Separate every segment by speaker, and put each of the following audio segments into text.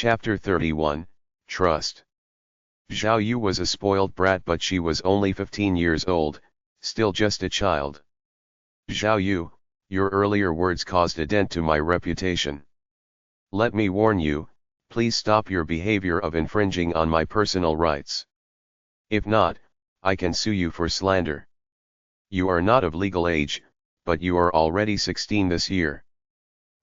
Speaker 1: Chapter 31, Trust. Zhao Yu was a spoiled brat, but she was only 15 years old, still just a child. Zhao Yu, your earlier words caused a dent to my reputation. Let me warn you, please stop your behavior of infringing on my personal rights. If not, I can sue you for slander. You are not of legal age, but you are already 16 this year.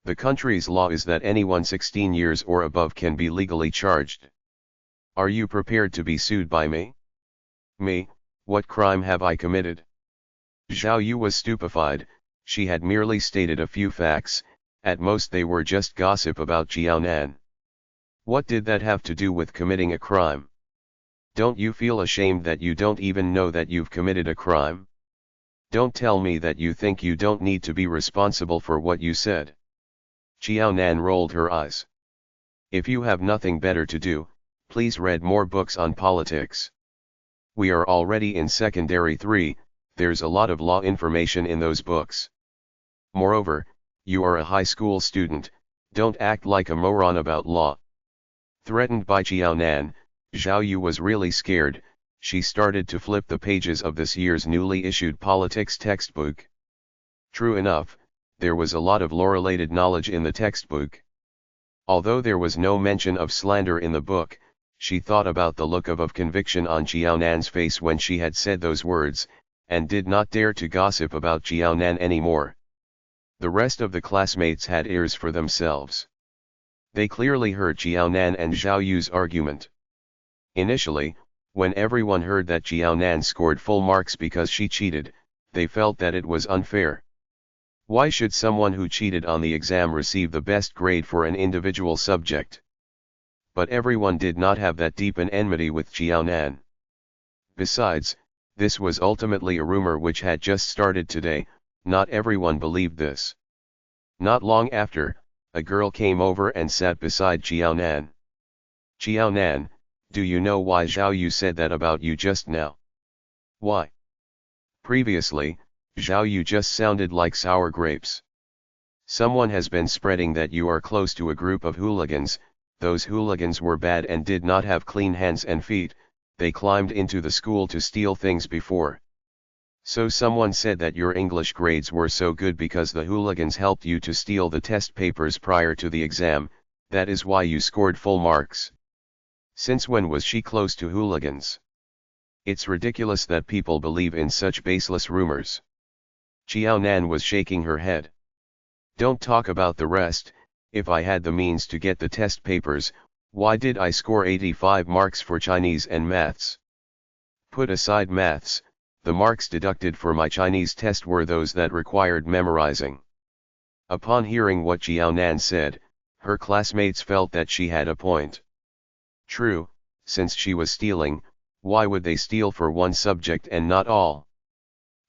Speaker 1: The country's law is that anyone 16 years or above can be legally charged. Are you prepared to be sued by me? Me, what crime have I committed? Zhao Yu was stupefied. She had merely stated a few facts, at most they were just gossip about Jiaonan. What did that have to do with committing a crime? Don't you feel ashamed that you don't even know that you've committed a crime? Don't tell me that you think you don't need to be responsible for what you said. Jiaonan rolled her eyes. If you have nothing better to do, please read more books on politics. We are already in secondary 3, there's a lot of law information in those books. Moreover, you are a high school student, don't act like a moron about law. Threatened by Jiaonan, Zhao Yu was really scared. She started to flip the pages of this year's newly issued politics textbook. True enough, there was a lot of law-related knowledge in the textbook. Although there was no mention of slander in the book, she thought about the look of conviction on Jiaonan's face when she had said those words, and did not dare to gossip about Jiaonan anymore. The rest of the classmates had ears for themselves. They clearly heard Jiaonan and Zhao Yu's argument. Initially, when everyone heard that Jiaonan scored full marks because she cheated, they felt that it was unfair. Why should someone who cheated on the exam receive the best grade for an individual subject? But everyone did not have that deep an enmity with Jiaonan. Besides, this was ultimately a rumor which had just started today. Not everyone believed this. Not long after, a girl came over and sat beside Jiaonan. Jiaonan, do you know why Zhao Yu said that about you just now? Why? Previously, Zhao Yu just sounded like sour grapes. Someone has been spreading that you are close to a group of hooligans. Those hooligans were bad and did not have clean hands and feet. They climbed into the school to steal things before. So someone said that your English grades were so good because the hooligans helped you to steal the test papers prior to the exam. That is why you scored full marks. Since when was she close to hooligans? It's ridiculous that people believe in such baseless rumors. Jiaonan was shaking her head. Don't talk about the rest. If I had the means to get the test papers, why did I score 85 marks for Chinese and maths? Put aside maths, the marks deducted for my Chinese test were those that required memorizing. Upon hearing what Jiaonan said, her classmates felt that she had a point. True, since she was stealing, why would they steal for one subject and not all?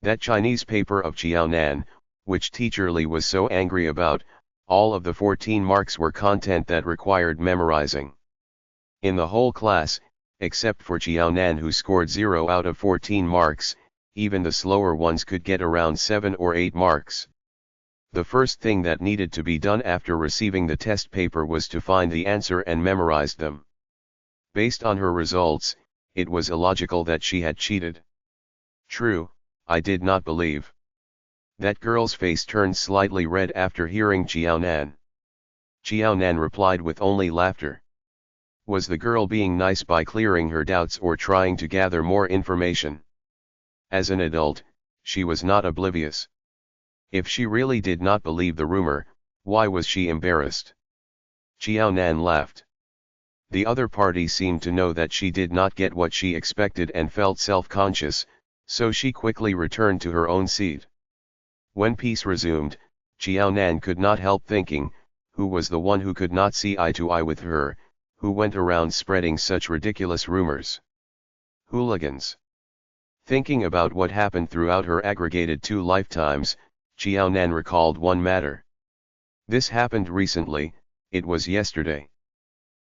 Speaker 1: That Chinese paper of Jiaonan, which Teacher Li was so angry about, all of the 14 marks were content that required memorizing. In the whole class, except for Jiaonan who scored 0 out of 14 marks, even the slower ones could get around 7 or 8 marks. The first thing that needed to be done after receiving the test paper was to find the answer and memorize them. Based on her results, it was illogical that she had cheated. True, I did not believe. That girl's face turned slightly red after hearing Jiaonan. Jiaonan replied with only laughter. Was the girl being nice by clearing her doubts or trying to gather more information? As an adult, she was not oblivious. If she really did not believe the rumor, why was she embarrassed? Jiaonan laughed. The other party seemed to know that she did not get what she expected and felt self-conscious, so she quickly returned to her own seat. When peace resumed, Jiaonan could not help thinking, who was the one who could not see eye to eye with her, who went around spreading such ridiculous rumors? Hooligans. Thinking about what happened throughout her aggregated 2 lifetimes, Jiaonan recalled one matter. This happened recently, it was yesterday.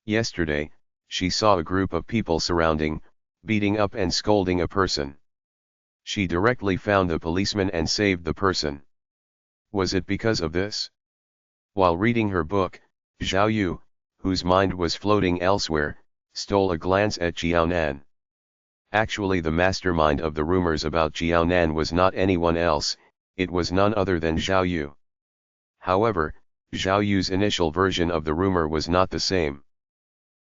Speaker 1: Yesterday, she saw a group of people surrounding, beating up and scolding a person. She directly found the policeman and saved the person. Was it because of this? While reading her book, Zhao Yu, whose mind was floating elsewhere, stole a glance at Jiaonan. Actually, the mastermind of the rumors about Jiaonan was not anyone else, it was none other than Zhao Yu. However, Zhao Yu's initial version of the rumor was not the same.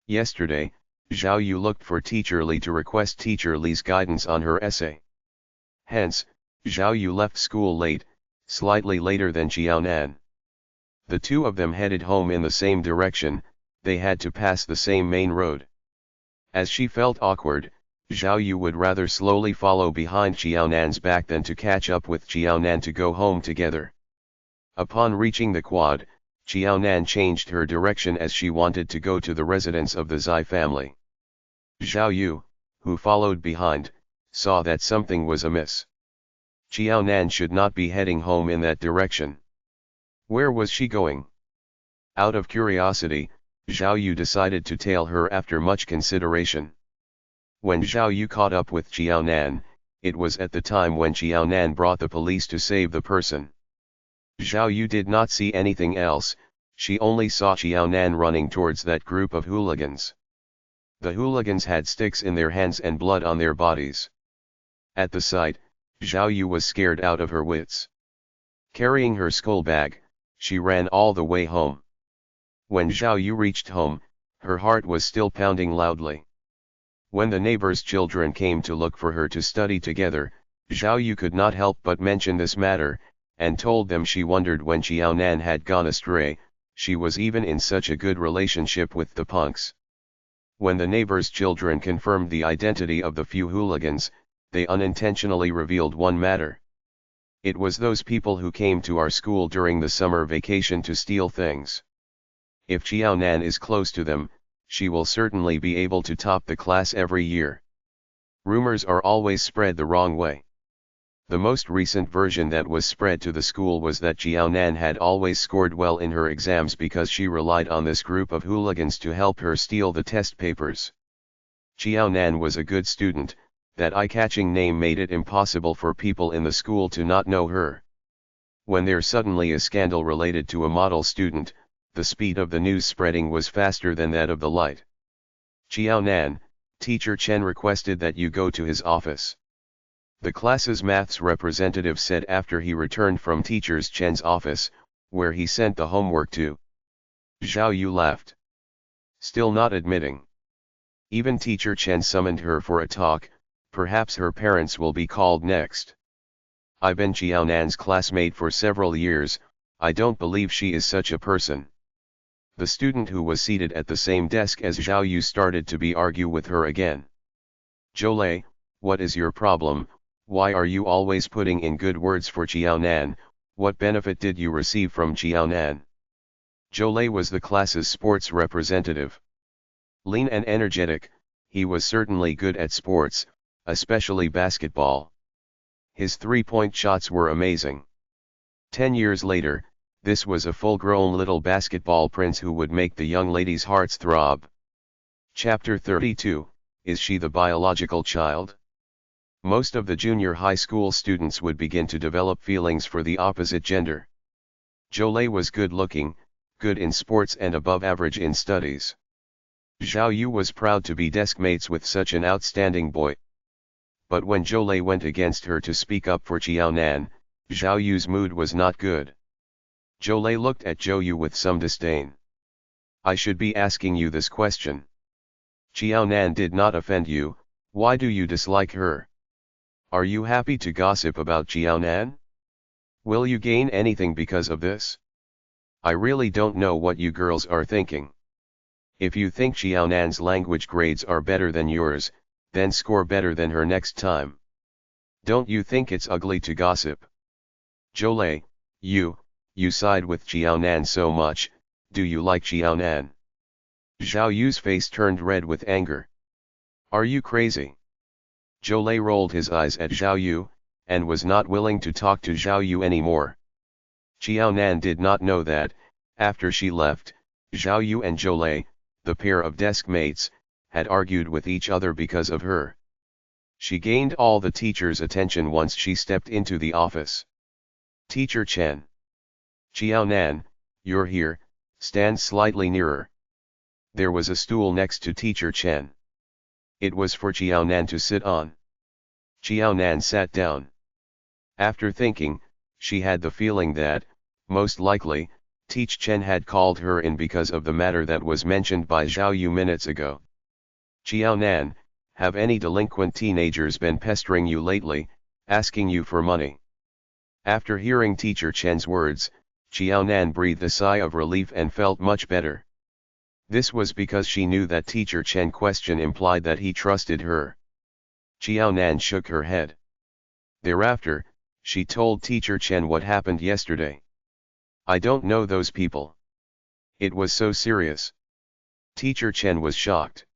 Speaker 1: Yesterday, Zhao Yu looked for Teacher Li to request Teacher Li's guidance on her essay. Hence, Zhao Yu left school late, slightly later than Jiaonan. The two of them headed home in the same direction, they had to pass the same main road. As she felt awkward, Zhao Yu would rather slowly follow behind Jiaonan's back than to catch up with Jiaonan to go home together. Upon reaching the quad, Jiaonan changed her direction as she wanted to go to the residence of the Zai family. Zhao Yu, who followed behind, saw that something was amiss. Jiaonan should not be heading home in that direction. Where was she going? Out of curiosity, Zhao Yu decided to tail her after much consideration. When Zhao Yu caught up with Jiaonan, it was at the time when Jiaonan brought the police to save the person. Zhao Yu did not see anything else, she only saw Jiaonan running towards that group of hooligans. The hooligans had sticks in their hands and blood on their bodies. At the sight, Zhao Yu was scared out of her wits. Carrying her school bag, she ran all the way home. When Zhao Yu reached home, her heart was still pounding loudly. When the neighbors' children came to look for her to study together, Zhao Yu could not help but mention this matter, and told them she wondered when Jiaonan had gone astray, she was even in such a good relationship with the punks. When the neighbors' children confirmed the identity of the few hooligans, they unintentionally revealed one matter. It was those people who came to our school during the summer vacation to steal things. If Jiaonan is close to them, she will certainly be able to top the class every year. Rumors are always spread the wrong way. The most recent version that was spread to the school was that Jiaonan had always scored well in her exams because she relied on this group of hooligans to help her steal the test papers. Jiaonan was a good student, that eye-catching name made it impossible for people in the school to not know her. When there's suddenly a scandal related to a model student, the speed of the news spreading was faster than that of the light. Jiaonan, Teacher Chen requested that you go to his office. The class's maths representative said after he returned from Teacher Chen's office, where he sent the homework to. Zhao Yu laughed. Still not admitting. Even Teacher Chen summoned her for a talk, perhaps her parents will be called next. I've been Jiaonan's classmate for several years, I don't believe she is such a person. The student who was seated at the same desk as Zhao Yu started to argue with her again. Zhou, what is your problem? Why are you always putting in good words for Jiaonan? What benefit did you receive from Jiaonan? Zhou was the class's sports representative. Lean and energetic, he was certainly good at sports, especially basketball. His three-point shots were amazing. 10 years later, this was a full-grown little basketball prince who would make the young ladies' hearts throb. Chapter 32, Is she the biological child? Most of the junior high school students would begin to develop feelings for the opposite gender. Zhou was good-looking, good in sports and above average in studies. Zhao Yu was proud to be deskmates with such an outstanding boy. But when Zhou went against her to speak up for Jiaonan, Zhao Yu's mood was not good. Zhou looked at Zhou Yu with some disdain. I should be asking you this question. Jiaonan did not offend you, why do you dislike her? Are you happy to gossip about Jiaonan? Will you gain anything because of this? I really don't know what you girls are thinking. If you think Jiaonan's language grades are better than yours, then score better than her next time. Don't you think it's ugly to gossip? Zhou, you side with Jiaonan so much, do you like Jiaonan? Zhao Yu's face turned red with anger. Are you crazy? Zhou rolled his eyes at Zhao Yu, and was not willing to talk to Zhao Yu anymore. Jiaonan did not know that, after she left, Zhao Yu and Zhou, the pair of desk mates, had argued with each other because of her. She gained all the teachers' attention once she stepped into the office. Teacher Chen. Jiaonan, you're here, stand slightly nearer. There was a stool next to Teacher Chen. It was for Xiao Nan to sit on. Xiao Nan sat down. After thinking, she had the feeling that, most likely, Teach Chen had called her in because of the matter that was mentioned by Zhao Yu minutes ago. Xiao Nan, have any delinquent teenagers been pestering you lately, asking you for money? After hearing Teacher Chen's words, Xiao Nan breathed a sigh of relief and felt much better. This was because she knew that Teacher Chen's question implied that he trusted her. Xiao Nan shook her head. Thereafter, she told Teacher Chen what happened yesterday. I don't know those people. It was so serious. Teacher Chen was shocked.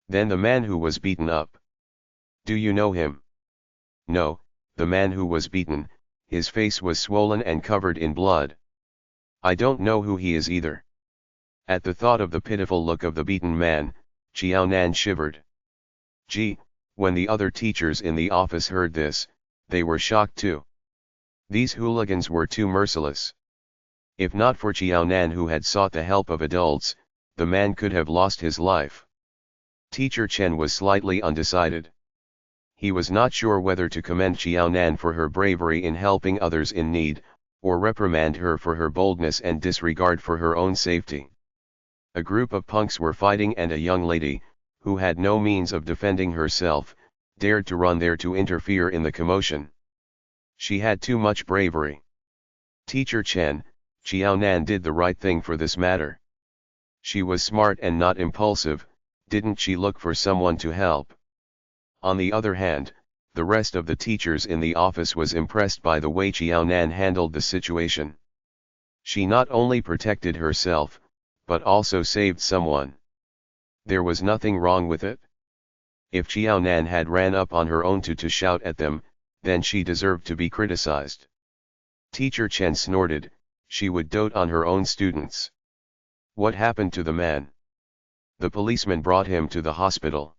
Speaker 1: Then the man who was beaten up. Do you know him? No, the man who was beaten, his face was swollen and covered in blood. I don't know who he is either. At the thought of the pitiful look of the beaten man, Xiao Nan shivered. Gee, when the other teachers in the office heard this, they were shocked too. These hooligans were too merciless. If not for Xiao Nan who had sought the help of adults, the man could have lost his life. Teacher Chen was slightly undecided. He was not sure whether to commend Xiao Nan for her bravery in helping others in need, or reprimand her for her boldness and disregard for her own safety. A group of punks were fighting and a young lady, who had no means of defending herself, dared to run there to interfere in the commotion. She had too much bravery. Teacher Chen, Xiao Nan did the right thing for this matter. She was smart and not impulsive, didn't she look for someone to help? On the other hand, the rest of the teachers in the office was impressed by the way Xiao Nan handled the situation. She not only protected herself, but also saved someone. There was nothing wrong with it. If Xiao Nan had ran up on her own to shout at them, then she deserved to be criticized. Teacher Chen snorted, she would dote on her own students. What happened to the man? The policeman brought him to the hospital.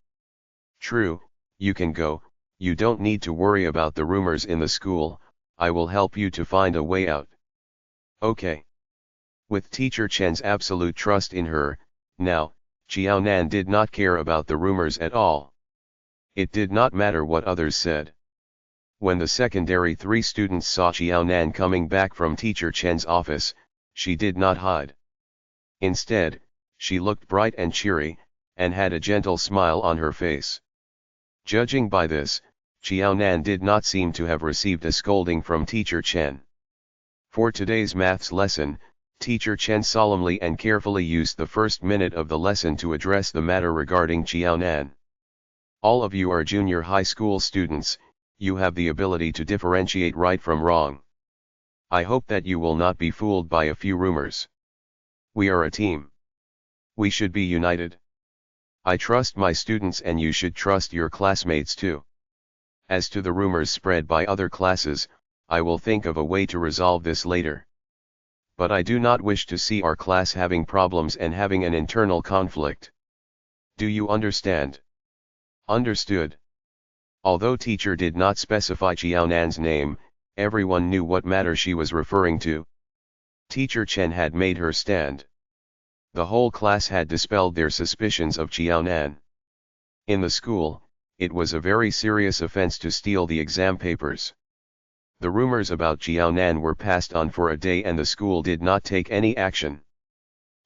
Speaker 1: True, you can go, you don't need to worry about the rumors in the school, I will help you to find a way out. Okay. With Teacher Chen's absolute trust in her, now, Xiao Nan did not care about the rumors at all. It did not matter what others said. When the secondary 3 students saw Xiao Nan coming back from Teacher Chen's office, she did not hide. Instead, she looked bright and cheery, and had a gentle smile on her face. Judging by this, Xiao Nan did not seem to have received a scolding from Teacher Chen. For today's maths lesson, Teacher Chen solemnly and carefully used the first minute of the lesson to address the matter regarding Xiao Nan. All of you are junior high school students, you have the ability to differentiate right from wrong. I hope that you will not be fooled by a few rumors. We are a team. We should be united. I trust my students and you should trust your classmates too. As to the rumors spread by other classes, I will think of a way to resolve this later. But I do not wish to see our class having problems and having an internal conflict. Do you understand? Understood. Although teacher did not specify Xiao Nan's name, everyone knew what matter she was referring to. Teacher Chen had made her stand. The whole class had dispelled their suspicions of Xiao Nan. In the school, it was a very serious offense to steal the exam papers. The rumors about Xiao Nan were passed on for a day and the school did not take any action.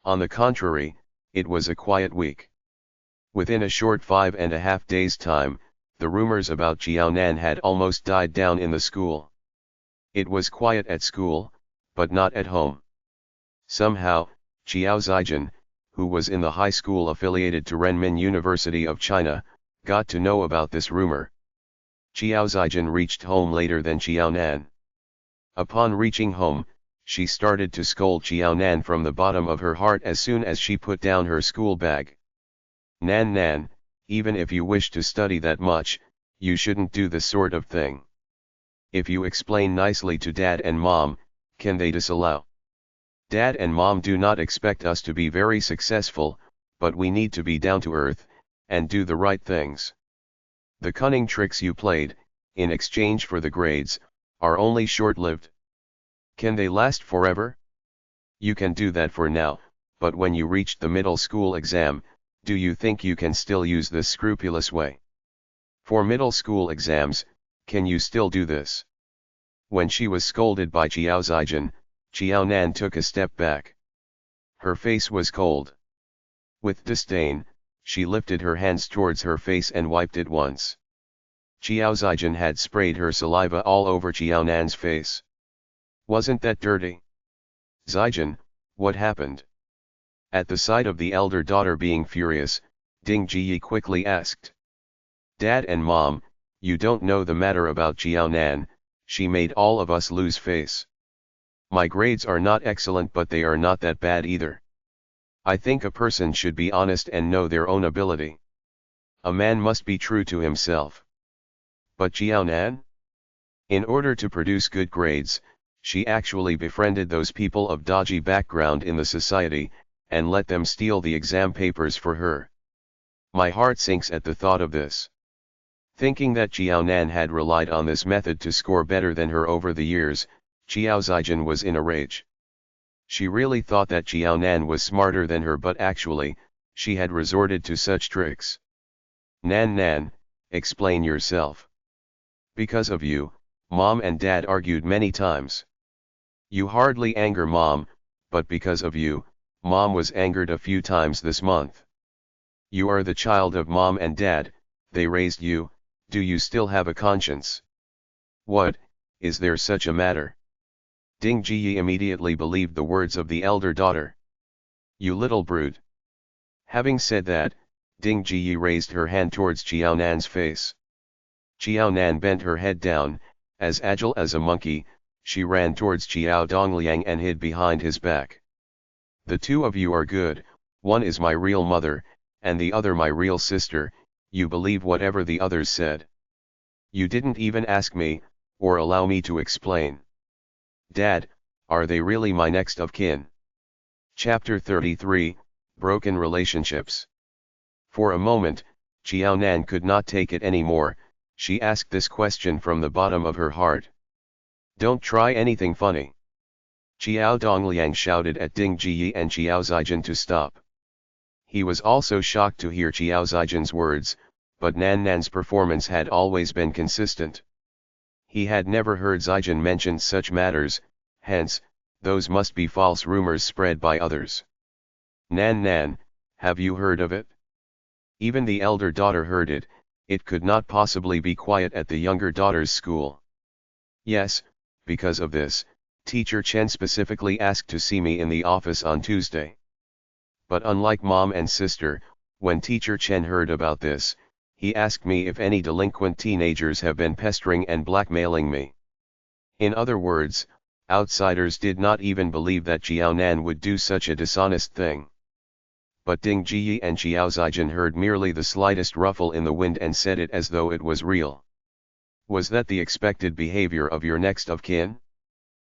Speaker 1: On the contrary, it was a quiet week. Within a short 5.5 days' time, the rumors about Xiao Nan had almost died down in the school. It was quiet at school, but not at home. Somehow, Xiao Zijin, who was in the high school affiliated to Renmin University of China, got to know about this rumor. Xiao Zijin reached home later than Xiao Nan. Upon reaching home, she started to scold Xiao Nan from the bottom of her heart as soon as she put down her school bag. Nan, even if you wish to study that much, you shouldn't do this sort of thing. If you explain nicely to Dad and Mom, can they disallow? Dad and Mom do not expect us to be very successful, but we need to be down to earth, and do the right things. The cunning tricks you played, in exchange for the grades, are only short-lived. Can they last forever? You can do that for now, but when you reached the middle school exam, do you think you can still use this scrupulous way? For middle school exams, can you still do this? When she was scolded by Xiao Zijin, Xiao Nan took a step back. Her face was cold. With disdain, she lifted her hands towards her face and wiped it once. Xiao Zijin had sprayed her saliva all over Xiao Nan's face. Wasn't that dirty? Zijin, what happened? At the sight of the elder daughter being furious, Ding Jiyi quickly asked. Dad and Mom, you don't know the matter about Xiao Nan, she made all of us lose face. My grades are not excellent, but they are not that bad either. I think a person should be honest and know their own ability. A man must be true to himself. But Xiao Nan? In order to produce good grades, she actually befriended those people of dodgy background in the society, and let them steal the exam papers for her. My heart sinks at the thought of this. Thinking that Xiao Nan had relied on this method to score better than her over the years, Xiao Zijin was in a rage. She really thought that Xiao Nan was smarter than her, but actually, she had resorted to such tricks. Nan, explain yourself. Because of you, Mom and Dad argued many times. You hardly anger Mom, but because of you, Mom was angered a few times this month. You are the child of Mom and Dad, they raised you, do you still have a conscience? What, is there such a matter? Ding Jiyi immediately believed the words of the elder daughter. You little brute. Having said that, Ding Jiyi raised her hand towards Xiao Nan's face. Xiao Nan bent her head down, as agile as a monkey, she ran towards Xiao Dongliang and hid behind his back. The two of you are good, one is my real mother, and the other my real sister, you believe whatever the others said. You didn't even ask me, or allow me to explain. Dad, are they really my next of kin? Chapter 33, Broken Relationships. For a moment, Xiao Nan could not take it anymore, she asked this question from the bottom of her heart. Don't try anything funny. Xiao Dongliang shouted at Ding Jiyi and Xiao Zijin to stop. He was also shocked to hear Xiao Zijin's words, but Nan's performance had always been consistent. He had never heard Zijin mention such matters, hence, those must be false rumors spread by others. Nan, have you heard of it? Even the elder daughter heard it, it could not possibly be quiet at the younger daughter's school. Yes, because of this, Teacher Chen specifically asked to see me in the office on Tuesday. But unlike Mom and sister, when Teacher Chen heard about this, he asked me if any delinquent teenagers have been pestering and blackmailing me. In other words, outsiders did not even believe that Xiao Nan would do such a dishonest thing. But Ding Jiyi and Xiao Zijin heard merely the slightest ruffle in the wind and said it as though it was real. Was that the expected behavior of your next of kin?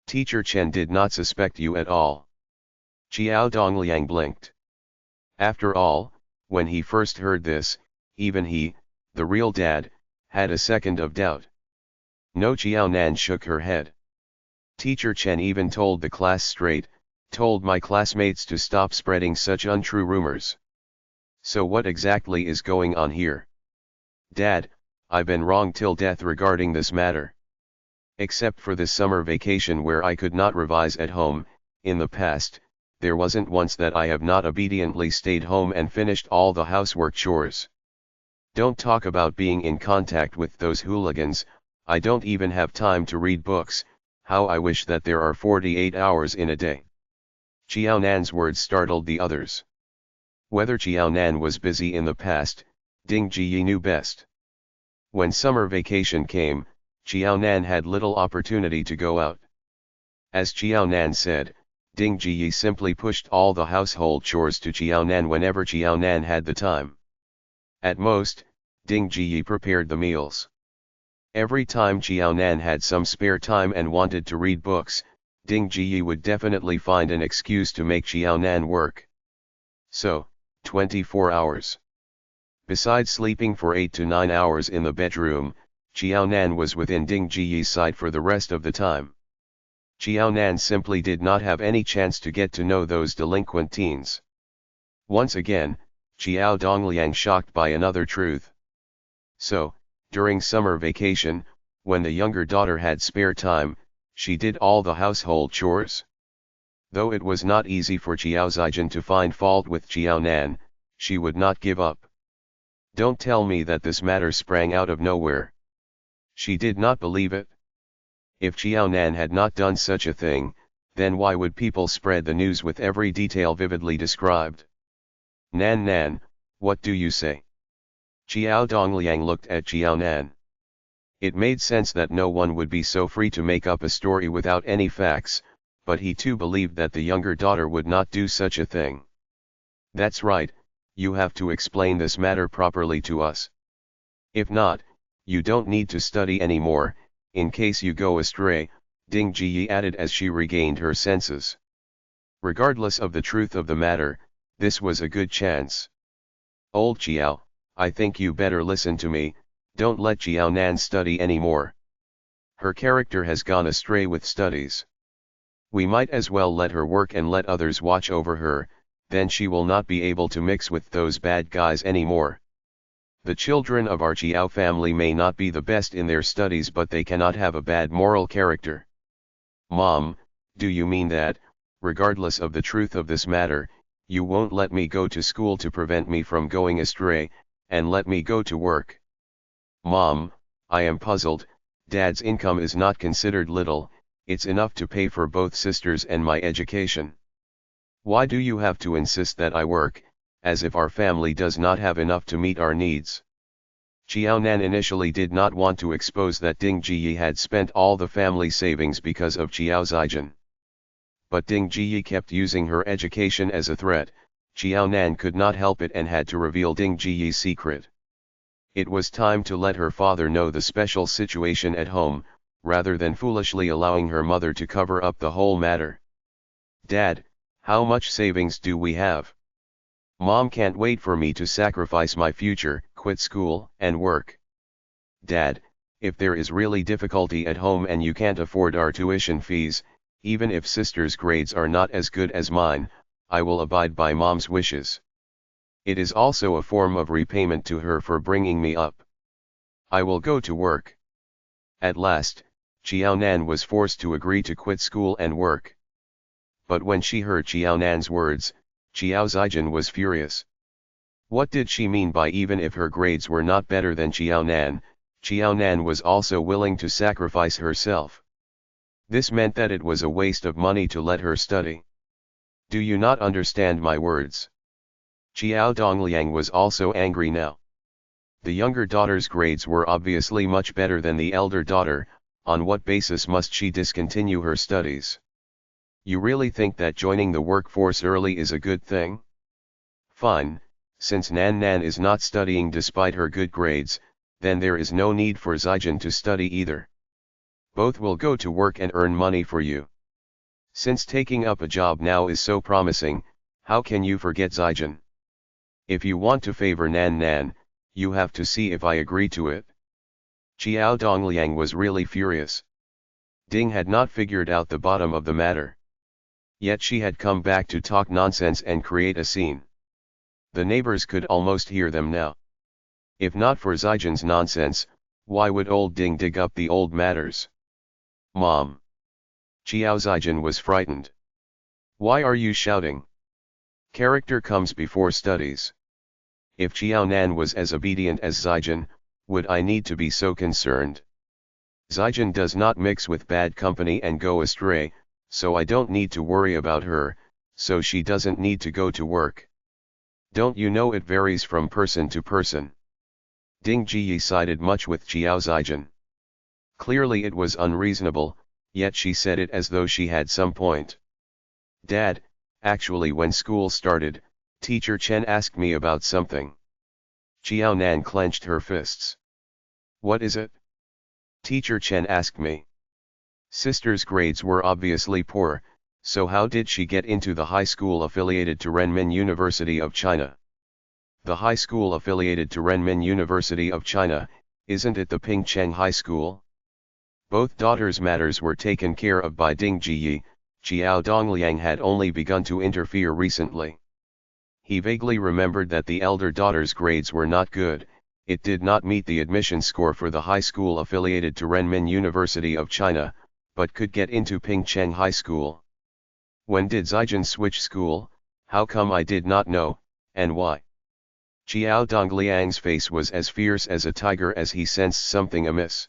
Speaker 1: Teacher Chen did not suspect you at all. Xiao Dongliang blinked. After all, when he first heard this, even he, the real dad, had a second of doubt. No, Xiao Nan shook her head. Teacher Chen even told the class straight, told my classmates to stop spreading such untrue rumors. So what exactly is going on here? Dad, I've been wrong till death regarding this matter. Except for this summer vacation where I could not revise at home, in the past, there wasn't once that I have not obediently stayed home and finished all the housework chores. Don't talk about being in contact with those hooligans, I don't even have time to read books, how I wish that there are 48 hours in a day. Xiao Nan's words startled the others. Whether Xiao Nan was busy in the past, Ding Jiyi knew best. When summer vacation came, Xiao Nan had little opportunity to go out. As Xiao Nan said, Ding Jiyi simply pushed all the household chores to Xiao Nan whenever Xiao Nan had the time. At most, Ding Jiyi prepared the meals. Every time Xiao Nan had some spare time and wanted to read books, Ding Jiyi would definitely find an excuse to make Xiao Nan work. So, 24 hours. Besides sleeping for 8 to 9 hours in the bedroom, Xiao Nan was within Ding Jiyi's sight for the rest of the time. Xiao Nan simply did not have any chance to get to know those delinquent teens. Once again, Xiao Dongliang shocked by another truth. So, during summer vacation, when the younger daughter had spare time, she did all the household chores. Though it was not easy for Xiao Zijin to find fault with Xiao Nan, she would not give up. Don't tell me that this matter sprang out of nowhere. She did not believe it. If Xiao Nan had not done such a thing, then why would people spread the news with every detail vividly described? Nan Nan, what do you say? Xiao Dongliang looked at Xiao Nan. It made sense that no one would be so free to make up a story without any facts, but he too believed that the younger daughter would not do such a thing. That's right, you have to explain this matter properly to us. If not, you don't need to study anymore, in case you go astray, Ding Jiyi added as she regained her senses. Regardless of the truth of the matter, this was a good chance. Old Xiao, I think you better listen to me, don't let Xiao Nan study anymore. Her character has gone astray with studies. We might as well let her work and let others watch over her, then she will not be able to mix with those bad guys anymore. The children of our Xiao family may not be the best in their studies, but they cannot have a bad moral character. Mom, do you mean that, regardless of the truth of this matter, you won't let me go to school to prevent me from going astray, and let me go to work? Mom, I am puzzled. Dad's income is not considered little, it's enough to pay for both sisters and my education. Why do you have to insist that I work, as if our family does not have enough to meet our needs? Xiao Nan initially did not want to expose that Ding Jiyi had spent all the family savings because of Xiao Zijin. But Ding Jiyi kept using her education as a threat. Xiao Nan could not help it and had to reveal Ding Jiyi's secret. It was time to let her father know the special situation at home, rather than foolishly allowing her mother to cover up the whole matter. Dad, how much savings do we have? Mom can't wait for me to sacrifice my future, quit school, and work. Dad, if there is really difficulty at home and you can't afford our tuition fees, even if sister's grades are not as good as mine, I will abide by Mom's wishes. It is also a form of repayment to her for bringing me up. I will go to work. At last, Xiao Nan was forced to agree to quit school and work. But when she heard Xiao Nan's words, Xiao Zijin was furious. What did she mean by even if her grades were not better than Xiao Nan, Xiao Nan was also willing to sacrifice herself? This meant that it was a waste of money to let her study. Do you not understand my words? Xiao Dongliang was also angry now. The younger daughter's grades were obviously much better than the elder daughter. On what basis must she discontinue her studies? You really think that joining the workforce early is a good thing? Fine, since Nan Nan is not studying despite her good grades, then there is no need for Zijin to study either. Both will go to work and earn money for you. Since taking up a job now is so promising, how can you forget Zijin? If you want to favor Nan Nan, you have to see if I agree to it. Xiao Dongliang was really furious. Ding had not figured out the bottom of the matter. Yet she had come back to talk nonsense and create a scene. The neighbors could almost hear them now. If not for Zijin's nonsense, why would old Ding dig up the old matters? Mom. Xiao Zijin was frightened. Why are you shouting? Character comes before studies. If Xiao Nan was as obedient as Zijin, would I need to be so concerned? Zijin does not mix with bad company and go astray, so I don't need to worry about her, so she doesn't need to go to work. Don't you know it varies from person to person? Ding Jiyi sided much with Xiao Zijin. Clearly it was unreasonable, yet she said it as though she had some point. Dad, actually when school started, Teacher Chen asked me about something. Xiao Nan clenched her fists. What is it? Teacher Chen asked me. Sister's grades were obviously poor, so how did she get into the high school affiliated to Renmin University of China? The high school affiliated to Renmin University of China, isn't it the Pingcheng High School? Both daughters' matters were taken care of by Ding Jiyi. Xiao Dongliang had only begun to interfere recently. He vaguely remembered that the elder daughter's grades were not good. It did not meet the admission score for the high school affiliated to Renmin University of China, but could get into Pingcheng High School. When did Zijin switch school? How come I did not know, and why? Xiao Dongliang's face was as fierce as a tiger as he sensed something amiss.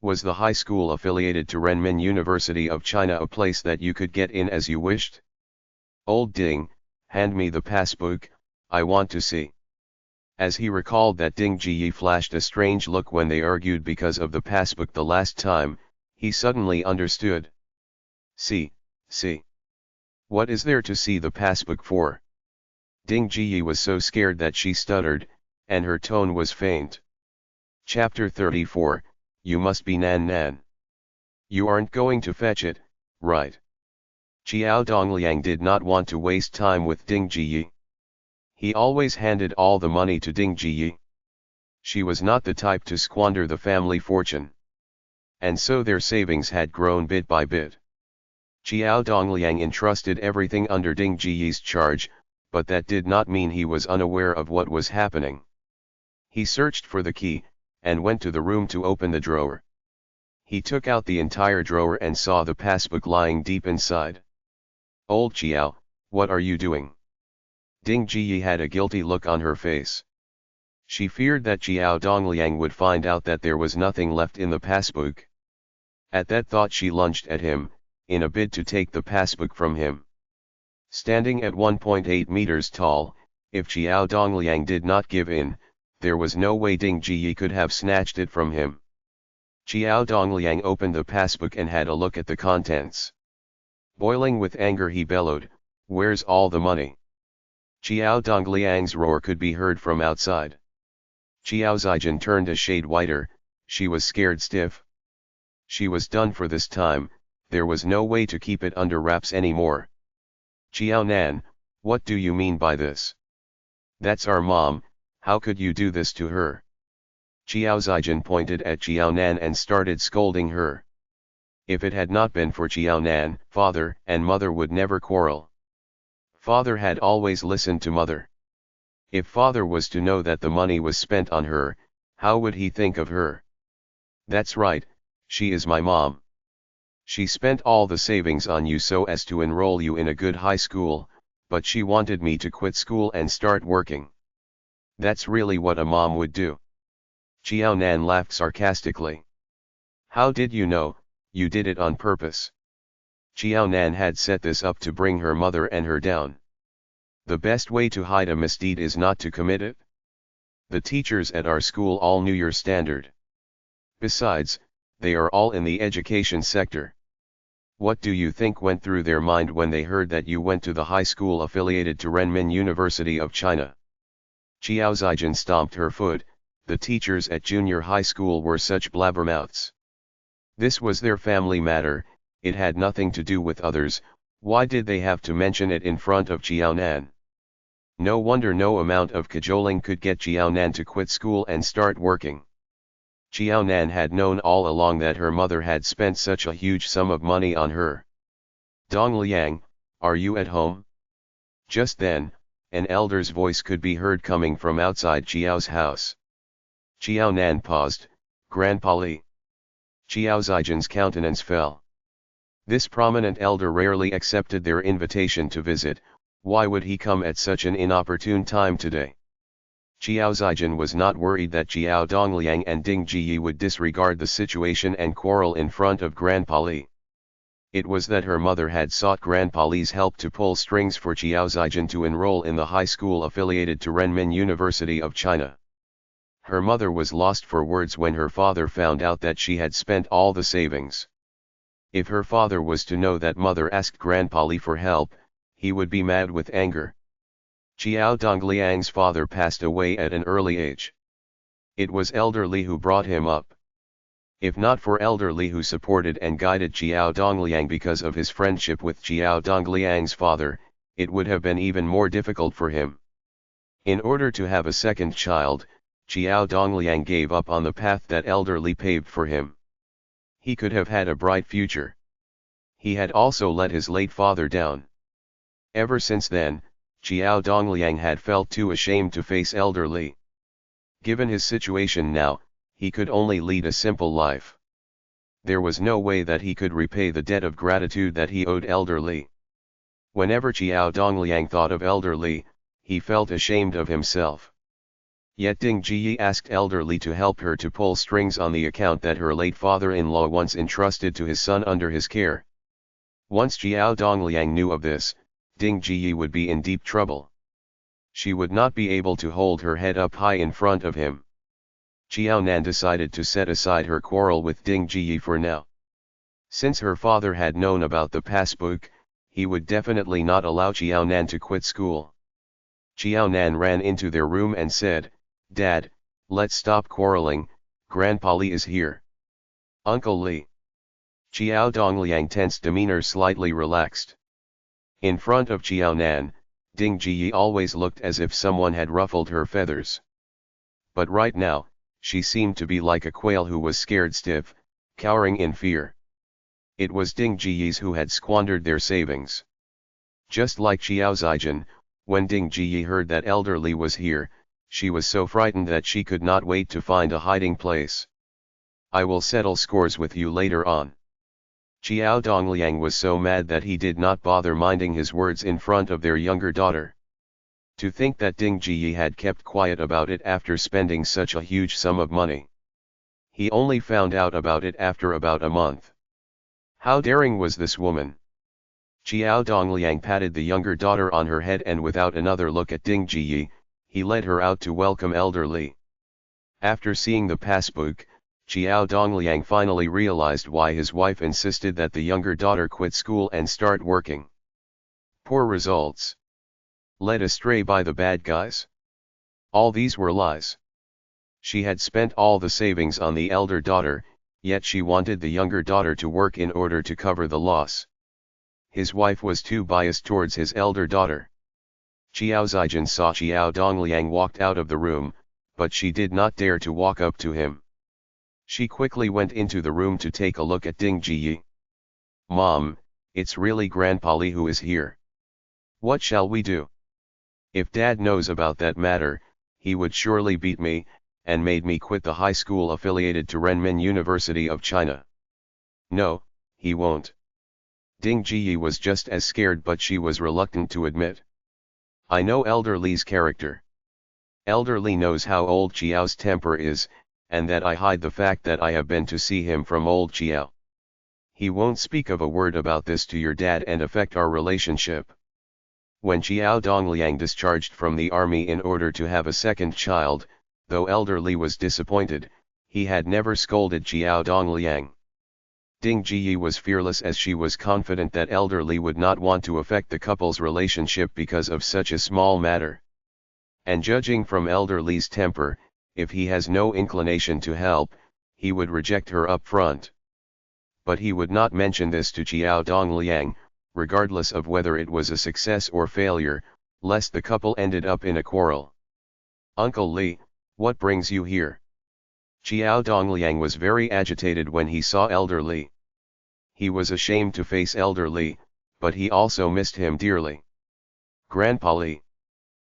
Speaker 1: Was the high school affiliated to Renmin University of China a place that you could get in as you wished? Old Ding, hand me the passbook, I want to see. As he recalled that Ding Jiyi flashed a strange look when they argued because of the passbook the last time, he suddenly understood. See. What is there to see the passbook for? Ding Jiyi was so scared that she stuttered, and her tone was faint. Chapter 34, You must be Nan. You aren't going to fetch it, right? Xiao Dongliang did not want to waste time with Ding Jiyi. He always handed all the money to Ding Jiyi. She was not the type to squander the family fortune. And so their savings had grown bit by bit. Xiao Dongliang entrusted everything under Ding Jiyi's charge, but that did not mean he was unaware of what was happening. He searched for the key, and went to the room to open the drawer. He took out the entire drawer and saw the passbook lying deep inside. Old Xiao, what are you doing? Ding Jiyi had a guilty look on her face. She feared that Xiao Dongliang would find out that there was nothing left in the passbook. At that thought she lunged at him, in a bid to take the passbook from him. Standing at 1.8 meters tall, if Xiao Dongliang did not give in, there was no way Ding Jiyi could have snatched it from him. Xiao Dongliang opened the passbook and had a look at the contents. Boiling with anger he bellowed, "Where's all the money?" Xiao Dongliang's roar could be heard from outside. Xiao Zijin turned a shade whiter, she was scared stiff. She was done for this time, there was no way to keep it under wraps anymore. Xiao Nan, what do you mean by this? That's our mom, how could you do this to her? Xiao Zijin pointed at Xiao Nan and started scolding her. If it had not been for Xiao Nan, father and mother would never quarrel. Father had always listened to mother. If father was to know that the money was spent on her, how would he think of her? That's right, she is my mom. She spent all the savings on you so as to enroll you in a good high school, but she wanted me to quit school and start working. That's really what a mom would do. Xiao Nan laughed sarcastically. How did you know? You did it on purpose. Xiao Nan had set this up to bring her mother and her down. The best way to hide a misdeed is not to commit it. The teachers at our school all knew your standard. Besides, they are all in the education sector. What do you think went through their mind when they heard that you went to the high school affiliated to Renmin University of China? Xiao Zijin stomped her foot, the teachers at junior high school were such blabbermouths. This was their family matter, it had nothing to do with others, why did they have to mention it in front of Xiao Nan? No wonder no amount of cajoling could get Xiao Nan to quit school and start working. Xiao Nan had known all along that her mother had spent such a huge sum of money on her. Dongliang, are you at home? Just then, an elder's voice could be heard coming from outside Xiao's house. Xiao Nan paused, Grandpa Li. Xiao Zijin's countenance fell. This prominent elder rarely accepted their invitation to visit, why would he come at such an inopportune time today? Xiao Zijin was not worried that Xiao Dongliang and Ding Jiyi would disregard the situation and quarrel in front of Grandpa Li. It was that her mother had sought Grandpa Li's help to pull strings for Xiao Zijin to enroll in the high school affiliated to Renmin University of China. Her mother was lost for words when her father found out that she had spent all the savings. If her father was to know that mother asked Grandpa Li for help, he would be mad with anger. Xiao Dongliang's father passed away at an early age. It was Elder Li who brought him up. If not for Elder Li who supported and guided Xiao Dongliang because of his friendship with Xiao Dongliang's father, it would have been even more difficult for him. In order to have a second child, Xiao Dongliang gave up on the path that Elder Li paved for him. He could have had a bright future. He had also let his late father down. Ever since then, Xiao Dongliang had felt too ashamed to face Elder Li. Given his situation now, he could only lead a simple life. There was no way that he could repay the debt of gratitude that he owed Elder Li. Whenever Xiao Dongliang thought of Elder Li, he felt ashamed of himself. Yet Ding Jiyi asked Elder Li to help her to pull strings on the account that her late father-in-law once entrusted to his son under his care. Once Xiao Dongliang knew of this, Ding Jiyi would be in deep trouble. She would not be able to hold her head up high in front of him. Xiao Nan decided to set aside her quarrel with Ding Jiyi for now. Since her father had known about the passbook, he would definitely not allow Xiao Nan to quit school. Xiao Nan ran into their room and said, "Dad, let's stop quarreling, Grandpa Li is here." "Uncle Li." Xiao Dongliang tense demeanor slightly relaxed. In front of Xiao Nan, Ding Jiyi always looked as if someone had ruffled her feathers. But right now, she seemed to be like a quail who was scared stiff, cowering in fear. It was Ding Jiyi's who had squandered their savings. Just like Xiao Zijin, when Ding Jiyi heard that Elder Li was here, she was so frightened that she could not wait to find a hiding place. "I will settle scores with you later on." Xiao Dongliang was so mad that he did not bother minding his words in front of their younger daughter. To think that Ding Jiyi had kept quiet about it after spending such a huge sum of money. He only found out about it after about a month. How daring was this woman? Xiao Dongliang patted the younger daughter on her head and without another look at Ding Jiyi, he led her out to welcome Elder Li. After seeing the passbook, Xiao Dongliang finally realized why his wife insisted that the younger daughter quit school and start working. Poor results. Led astray by the bad guys. All these were lies. She had spent all the savings on the elder daughter, yet she wanted the younger daughter to work in order to cover the loss. His wife was too biased towards his elder daughter. Xiao Zijin saw Xiao Dongliang walked out of the room, but she did not dare to walk up to him. She quickly went into the room to take a look at Ding Jiyi. "Mom, it's really Grandpa Li who is here. What shall we do? If Dad knows about that matter, he would surely beat me, and made me quit the high school affiliated to Renmin University of China." "No, he won't." Ding Jiyi was just as scared, but she was reluctant to admit. "I know Elder Li's character. Elder Li knows how old Xiao's temper is, and that I hide the fact that I have been to see him from old Xiao. He won't speak of a word about this to your dad and affect our relationship." When Xiao Dongliang discharged from the army in order to have a second child, though Elder Li was disappointed, he had never scolded Xiao Dongliang. Ding Jiyi was fearless, as she was confident that Elder Li would not want to affect the couple's relationship because of such a small matter. And judging from Elder Li's temper, if he has no inclination to help, he would reject her up front. But he would not mention this to Xiao Dongliang, regardless of whether it was a success or failure, lest the couple ended up in a quarrel. "Uncle Li, what brings you here?" Xiao Dongliang was very agitated when he saw Elder Li. He was ashamed to face Elder Li, but he also missed him dearly. "Grandpa Li."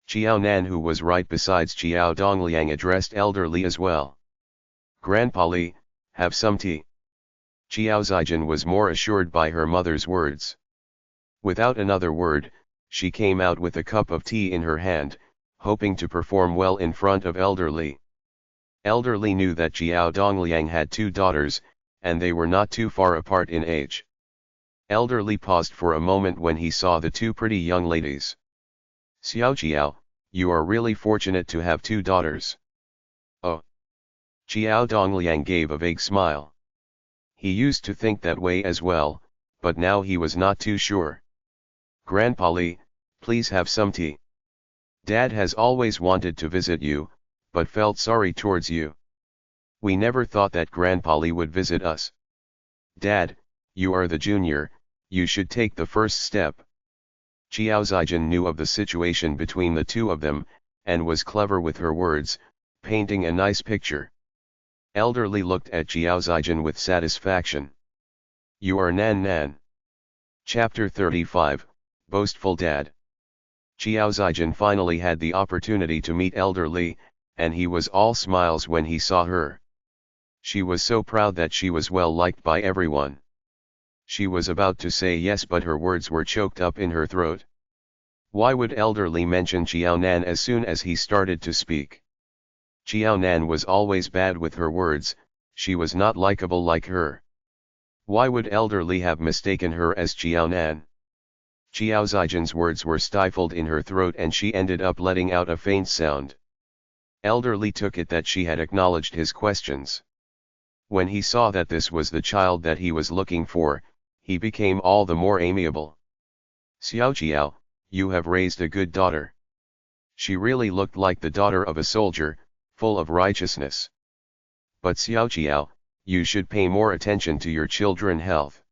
Speaker 1: Xiao Nan, who was right besides Xiao Dongliang, addressed Elder Li as well. "Grandpa Li, have some tea." Xiao Zijin was more assured by her mother's words. Without another word, she came out with a cup of tea in her hand, hoping to perform well in front of Elder Li. Elder Li knew that Xiao Dongliang had two daughters, and they were not too far apart in age. Elder Li paused for a moment when he saw the two pretty young ladies. "Xiao, you are really fortunate to have two daughters." "Oh." Xiao Dongliang gave a vague smile. He used to think that way as well, but now he was not too sure. "Grandpa Li, please have some tea. Dad has always wanted to visit you, but felt sorry towards you. We never thought that Grandpa Li would visit us. Dad, you are the junior, you should take the first step." Xiao Zijin knew of the situation between the two of them, and was clever with her words, painting a nice picture. Elderly looked at Xiao Zijin with satisfaction. You are Nan Nan. Chapter 35, Boastful Dad. Xiao Zijin finally had the opportunity to meet Elderly, and he was all smiles when he saw her. She was so proud that she was well liked by everyone. She was about to say yes, but her words were choked up in her throat. Why would Elderly mention Xiao Nan as soon as he started to speak? Xiao Nan was always bad with her words, she was not likable like her. Why would Elderly have mistaken her as Xiao Nan? Xiao Zijin's words were stifled in her throat and she ended up letting out a faint sound. Elderly took it that she had acknowledged his questions. When he saw that this was the child that he was looking for, he became all the more amiable. Xiao Xiao, you have raised a good daughter. She really looked like the daughter of a soldier, full of righteousness. But Xiao Xiao, you should pay more attention to your children's health.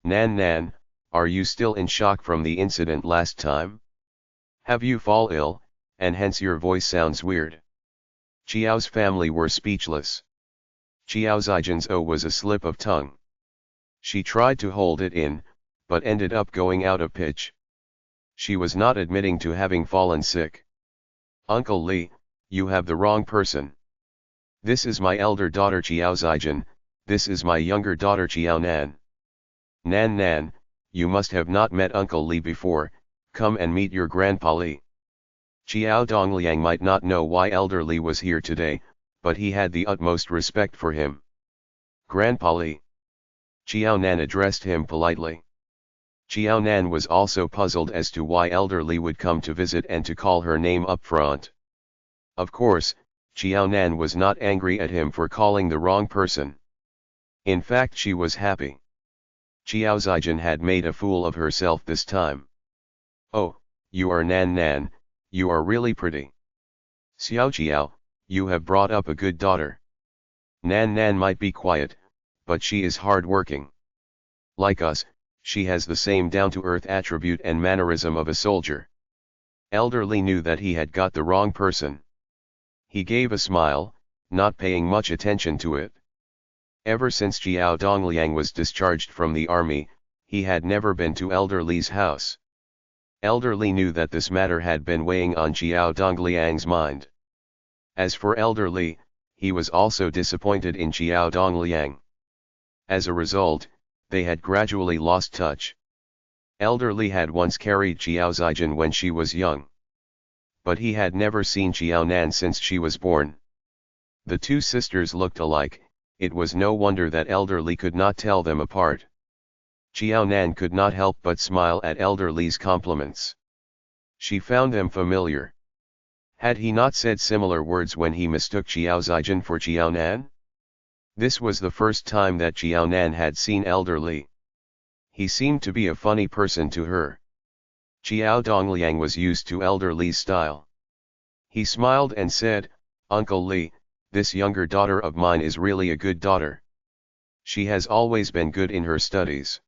Speaker 1: Nan Nan, are you still in shock from the incident last time? Have you fall ill, and hence your voice sounds weird? Xiao's family were speechless. Xiao Zijin's O was a slip of tongue. She tried to hold it in, but ended up going out of pitch. She was not admitting to having fallen sick. Uncle Li, you have the wrong person. This is my elder daughter Xiao Zijin, this is my younger daughter Xiao Nan. Nan Nan, you must have not met Uncle Li before, come and meet your Grandpa Li. Xiao Dongliang might not know why Elder Li was here today, but he had the utmost respect for him. Grandpa Li. Xiao Nan addressed him politely. Xiao Nan was also puzzled as to why Elder Li would come to visit and to call her name up front. Of course, Xiao Nan was not angry at him for calling the wrong person. In fact, she was happy. Xiao Zijin had made a fool of herself this time. Oh, you are Nan Nan, you are really pretty. Xiao Xiao, you have brought up a good daughter. Nan Nan might be quiet, but she is hard-working. Like us, she has the same down-to-earth attribute and mannerism of a soldier. Elder Li knew that he had got the wrong person. He gave a smile, not paying much attention to it. Ever since Xiao Dongliang was discharged from the army, he had never been to Elder Li's house. Elder Li knew that this matter had been weighing on Xiao Dongliang's mind. As for Elder Li, he was also disappointed in Xiao Dongliang. As a result, they had gradually lost touch. Elder Li had once carried Xiao Zijin when she was young. But he had never seen Xiao Nan since she was born. The two sisters looked alike, it was no wonder that Elder Li could not tell them apart. Xiao Nan could not help but smile at Elder Li's compliments. She found them familiar. Had he not said similar words when he mistook Xiao Zijin for Xiao Nan? This was the first time that Xiao Nan had seen Elder Li. He seemed to be a funny person to her. Xiao Dongliang was used to Elder Li's style. He smiled and said, Uncle Li, this younger daughter of mine is really a good daughter. She has always been good in her studies.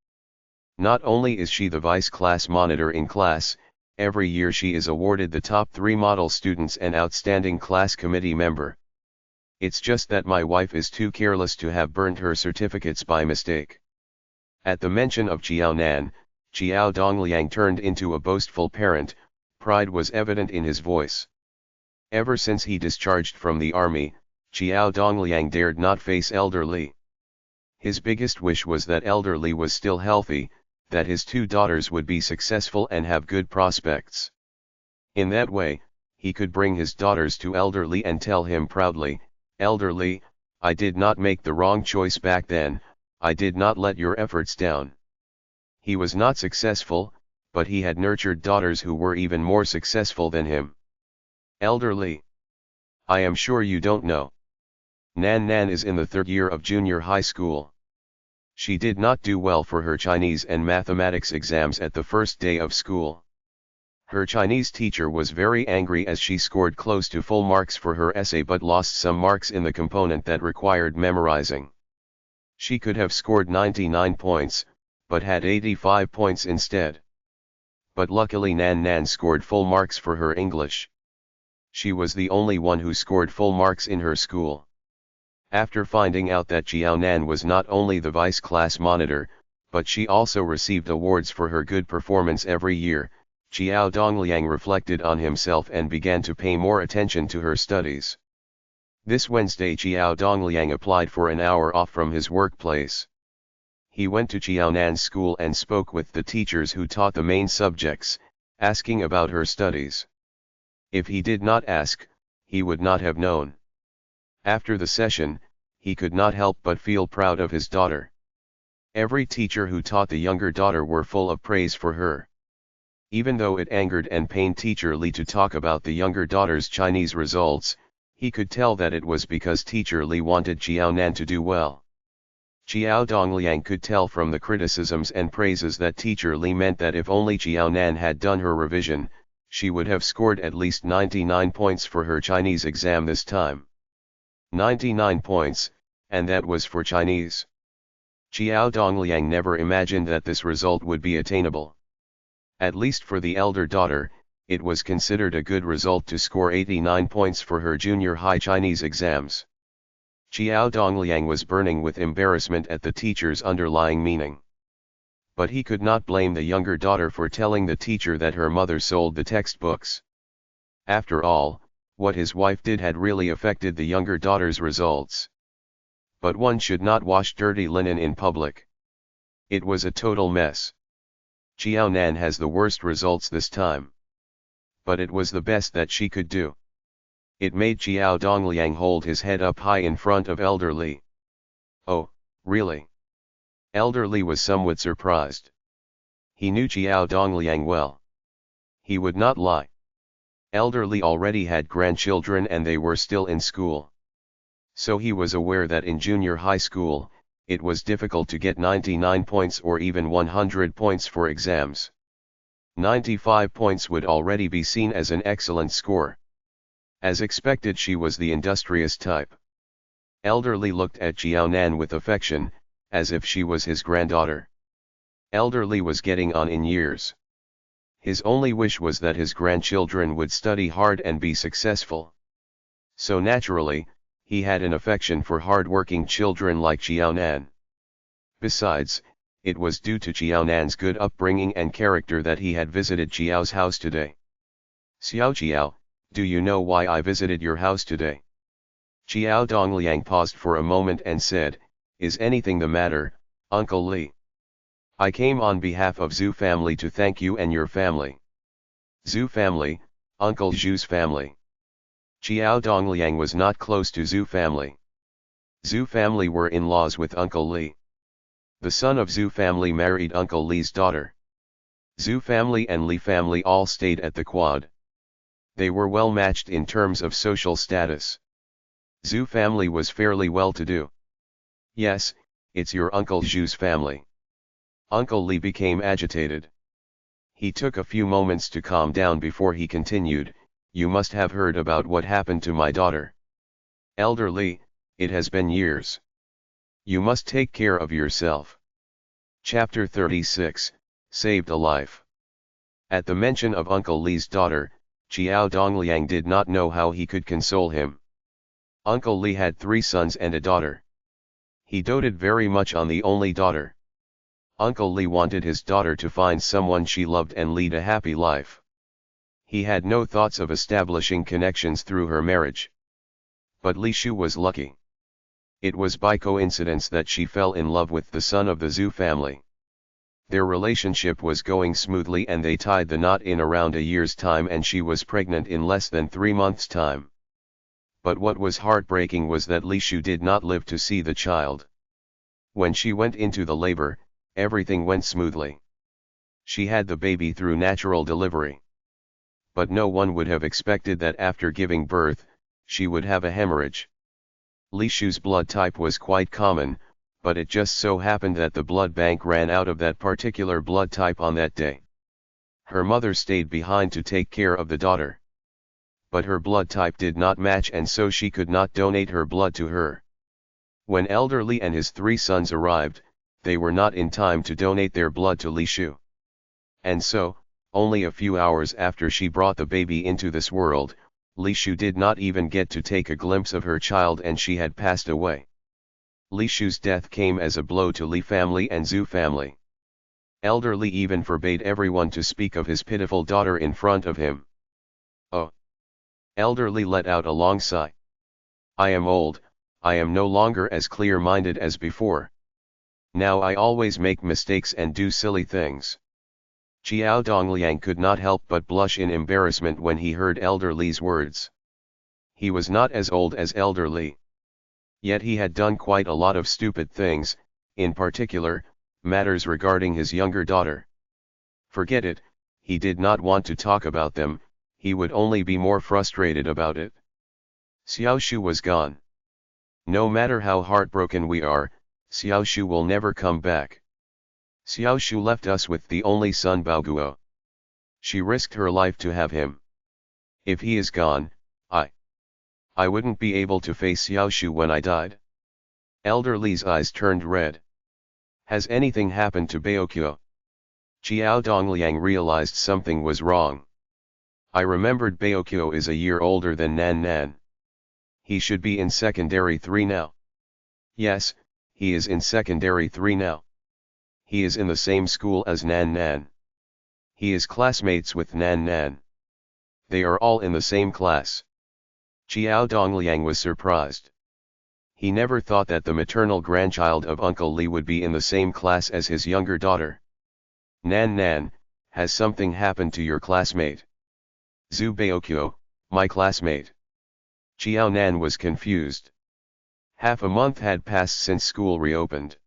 Speaker 1: Not only is she the vice class monitor in class, every year she is awarded the top 3 model students and outstanding class committee member. It's just that my wife is too careless to have burnt her certificates by mistake. At the mention of Xiao Nan, Xiao Dongliang turned into a boastful parent, pride was evident in his voice. Ever since he discharged from the army, Xiao Dongliang dared not face Elder Li. His biggest wish was that Elder Li was still healthy, that his 2 daughters would be successful and have good prospects. In that way, he could bring his daughters to Elder Li and tell him proudly, Elder Li, I did not make the wrong choice back then, I did not let your efforts down. He was not successful, but he had nurtured daughters who were even more successful than him. Elder Li. I am sure you don't know. Nan Nan is in the 3rd year of junior high school. She did not do well for her Chinese and mathematics exams at the first day of school. Her Chinese teacher was very angry as she scored close to full marks for her essay but lost some marks in the component that required memorizing. She could have scored 99 points, but had 85 points instead. But luckily Nan Nan scored full marks for her English. She was the only one who scored full marks in her school. After finding out that Jiao Nan was not only the vice class monitor, but she also received awards for her good performance every year, Jiao Dongliang reflected on himself and began to pay more attention to her studies. This Wednesday Jiao Dongliang applied for an hour off from his workplace. He went to Jiao Nan's school and spoke with the teachers who taught the main subjects, asking about her studies. If he did not ask, he would not have known. After the session, he could not help but feel proud of his daughter. Every teacher who taught the younger daughter were full of praise for her. Even though it angered and pained Teacher Li to talk about the younger daughter's Chinese results, he could tell that it was because Teacher Li wanted Jiao Nan to do well. Jiao Dongliang could tell from the criticisms and praises that Teacher Li meant that if only Jiao Nan had done her revision, she would have scored at least 99 points for her Chinese exam this time. 99 points, and that was for Chinese. Jiao Dongliang never imagined that this result would be attainable. At least for the elder daughter, it was considered a good result to score 89 points for her junior high Chinese exams. Jiao Dongliang was burning with embarrassment at the teacher's underlying meaning. But he could not blame the younger daughter for telling the teacher that her mother sold the textbooks. After all, what his wife did had really affected the younger daughter's results. But one should not wash dirty linen in public. It was a total mess. Jiao Nan has the worst results this time. But it was the best that she could do. It made Jiao Dongliang hold his head up high in front of Elder Li. Oh, really? Elder Li was somewhat surprised. He knew Jiao Dongliang well. He would not lie. Elder Li already had grandchildren and they were still in school. So he was aware that in junior high school, it was difficult to get 99 points or even 100 points for exams. 95 points would already be seen as an excellent score. As expected, she was the industrious type. Elder Li looked at Jiao Nan with affection, as if she was his granddaughter. Elder Li was getting on in years. His only wish was that his grandchildren would study hard and be successful. So naturally, he had an affection for hard-working children like Jiao Nan. Besides, it was due to Jiao Nan's good upbringing and character that he had visited Jiao's house today. Xiao Jiao, do you know why I visited your house today? Jiao Dongliang paused for a moment and said, Is anything the matter, Uncle Li? I came on behalf of Zhu family to thank you and your family. Zhu family, Uncle Zhu's family. Jiao Dongliang was not close to Zhu family. Zhu family were in-laws with Uncle Li. The son of Zhu family married Uncle Li's daughter. Zhu family and Li family all stayed at the quad. They were well matched in terms of social status. Zhu family was fairly well-to-do. Yes, it's your Uncle Zhu's family. Uncle Li became agitated. He took a few moments to calm down before he continued, You must have heard about what happened to my daughter. Elder Li, it has been years. You must take care of yourself. Chapter 36, Saved a Life. At the mention of Uncle Li's daughter, Jiao Dongliang did not know how he could console him. Uncle Li had 3 sons and a daughter. He doted very much on the only daughter. Uncle Li wanted his daughter to find someone she loved and lead a happy life. He had no thoughts of establishing connections through her marriage. But Li Shu was lucky. It was by coincidence that she fell in love with the son of the Zhu family. Their relationship was going smoothly and they tied the knot in around a year's time and she was pregnant in less than 3 months' time. But what was heartbreaking was that Li Shu did not live to see the child. When she went into the labor, everything went smoothly. She had the baby through natural delivery. But no one would have expected that after giving birth, she would have a hemorrhage. Li Shu's blood type was quite common, but it just so happened that the blood bank ran out of that particular blood type on that day. Her mother stayed behind to take care of the daughter. But her blood type did not match and so she could not donate her blood to her. When Elder Li and his 3 sons arrived, they were not in time to donate their blood to Li Shu. And so, only a few hours after she brought the baby into this world, Li Shu did not even get to take a glimpse of her child and she had passed away. Li Shu's death came as a blow to Li family and Zhu family. Elder Li even forbade everyone to speak of his pitiful daughter in front of him. Oh! Elder Li let out a long sigh. I am old, I am no longer as clear-minded as before. Now I always make mistakes and do silly things. Xiao Dongliang could not help but blush in embarrassment when he heard Elder Li's words. He was not as old as Elder Li. Yet he had done quite a lot of stupid things, in particular, matters regarding his younger daughter. Forget it, he did not want to talk about them, he would only be more frustrated about it. Xiaoshu was gone. No matter how heartbroken we are, Xiaoshu will never come back. Xiaoshu left us with the only son Baoguo. She risked her life to have him. If he is gone, I wouldn't be able to face Xiaoshu when I died. Elder Li's eyes turned red. Has anything happened to Baoguo? Xiao Dongliang realized something was wrong. I remembered Baoguo is a year older than Nan Nan. He should be in secondary 3 now. Yes, he is in secondary 3 now. He is in the same school as Nan Nan. He is classmates with Nan Nan. They are all in the same class. Xiao Dongliang was surprised. He never thought that the maternal grandchild of Uncle Li would be in the same class as his younger daughter. Nan Nan, has something happened to your classmate? Zhu Baoguo, my classmate. Xiao Nan was confused. Half a month had passed since school reopened.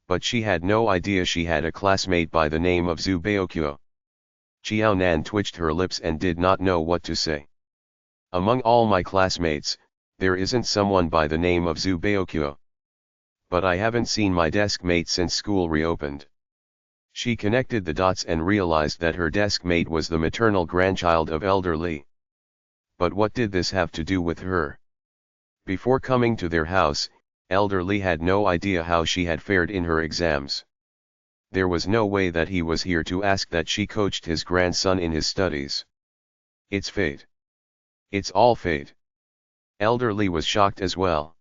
Speaker 1: But she had no idea she had a classmate by the name of Zhu Baoguo. Xiao Nan twitched her lips and did not know what to say. Among all my classmates, there isn't someone by the name of Zhu Baoguo. But I haven't seen my desk mate since school reopened. She connected the dots and realized that her desk mate was the maternal grandchild of Elder Li. But what did this have to do with her? Before coming to their house, Elder Li had no idea how she had fared in her exams. There was no way that he was here to ask that she coached his grandson in his studies. It's fate. It's all fate. Elder Li was shocked as well.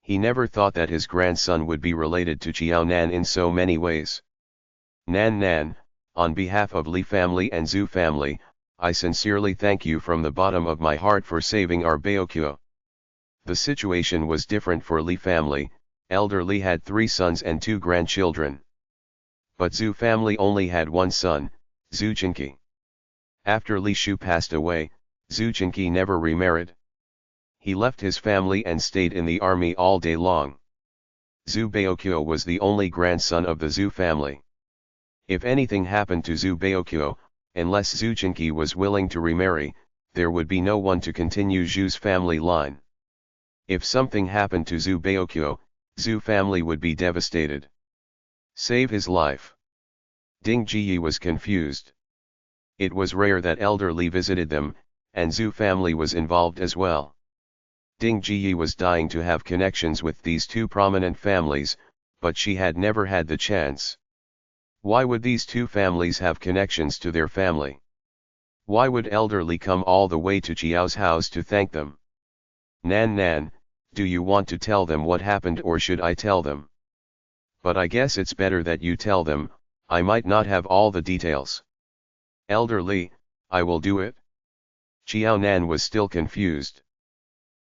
Speaker 1: He never thought that his grandson would be related to Xiao Nan in so many ways. Nan Nan, on behalf of Li family and Zhu family, I sincerely thank you from the bottom of my heart for saving our Baoguo. The situation was different for Li family. Elder Li had 3 sons and 2 grandchildren. But Zhu family only had 1 son, Zhu Chenqi. After Li Shu passed away, Zhu Chenqi never remarried. He left his family and stayed in the army all day long. Zhu Baoguo was the only grandson of the Zhu family. If anything happened to Zhu Baoguo, unless Zhu Chenqi was willing to remarry, there would be no one to continue Zhu's family line. If something happened to Zhu Baoguo, Zhu family would be devastated. Save his life. Ding Jiyi was confused. It was rare that Elder Li visited them, and Zhu family was involved as well. Ding Jiyi was dying to have connections with these 2 prominent families, but she had never had the chance. Why would these 2 families have connections to their family? Why would Elder Li come all the way to Xiao's house to thank them? Nan Nan, do you want to tell them what happened or should I tell them? But I guess it's better that you tell them, I might not have all the details. Elder Li, I will do it. Xiao Nan was still confused.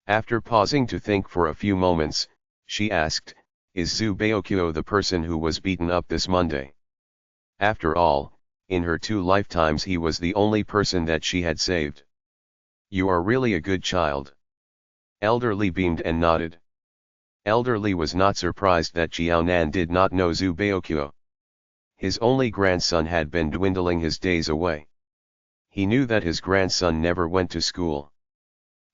Speaker 1: After pausing to think for a few moments, she asked, is Zhu Baoguo the person who was beaten up this Monday? After all, in her 2 lifetimes he was the only person that she had saved. You are really a good child. Elder Li beamed and nodded. Elder Li was not surprised that Xiao Nan did not know Zhu Baoguo. His only grandson had been dwindling his days away. He knew that his grandson never went to school.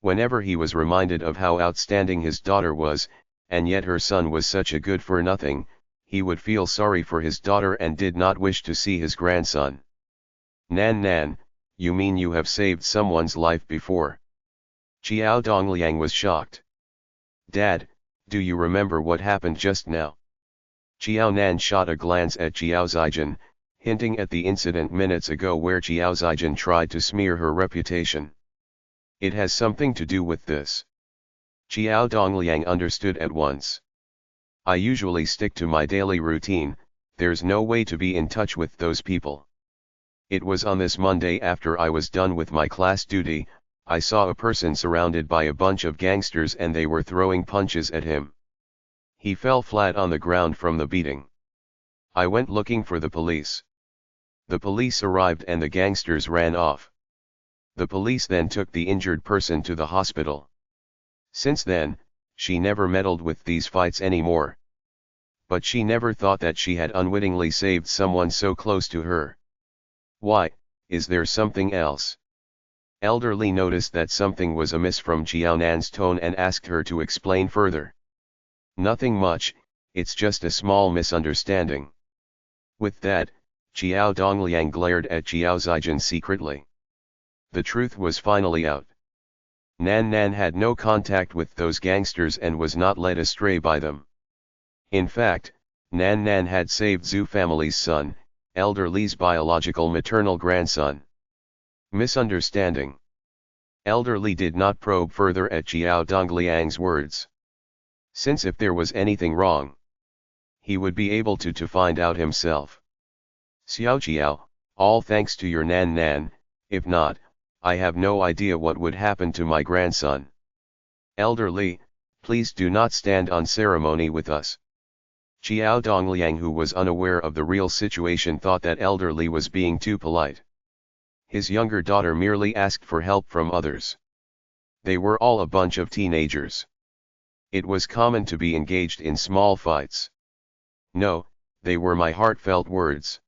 Speaker 1: Whenever he was reminded of how outstanding his daughter was, and yet her son was such a good-for-nothing, he would feel sorry for his daughter and did not wish to see his grandson. Nan Nan, you mean you have saved someone's life before? Xiao Dongliang was shocked. Dad, do you remember what happened just now? Xiao Nan shot a glance at Xiao Zijin, hinting at the incident minutes ago where Xiao Zijin tried to smear her reputation. It has something to do with this. Xiao Dongliang understood at once. I usually stick to my daily routine, there's no way to be in touch with those people. It was on this Monday after I was done with my class duty, I saw a person surrounded by a bunch of gangsters and they were throwing punches at him. He fell flat on the ground from the beating. I went looking for the police. The police arrived and the gangsters ran off. The police then took the injured person to the hospital. Since then, she never meddled with these fights anymore. But she never thought that she had unwittingly saved someone so close to her. Why, is there something else? Elder Li noticed that something was amiss from Jiaonan's tone and asked her to explain further. Nothing much, it's just a small misunderstanding. With that, Xiao Dongliang glared at Xiao Zijin secretly. The truth was finally out. Nan Nan had no contact with those gangsters and was not led astray by them. In fact, Nan Nan had saved Zhu family's son, Elder Li's biological maternal grandson. Misunderstanding. Elder Li did not probe further at Xiao Dongliang's words. Since if there was anything wrong, he would be able to find out himself. Xiao Xiao, all thanks to your Nan Nan, if not, I have no idea what would happen to my grandson. Elder Li, please do not stand on ceremony with us. Xiao Dongliang, who was unaware of the real situation, thought that Elder Li was being too polite. His younger daughter merely asked for help from others. They were all a bunch of teenagers. It was common to be engaged in small fights. No, they were my heartfelt words.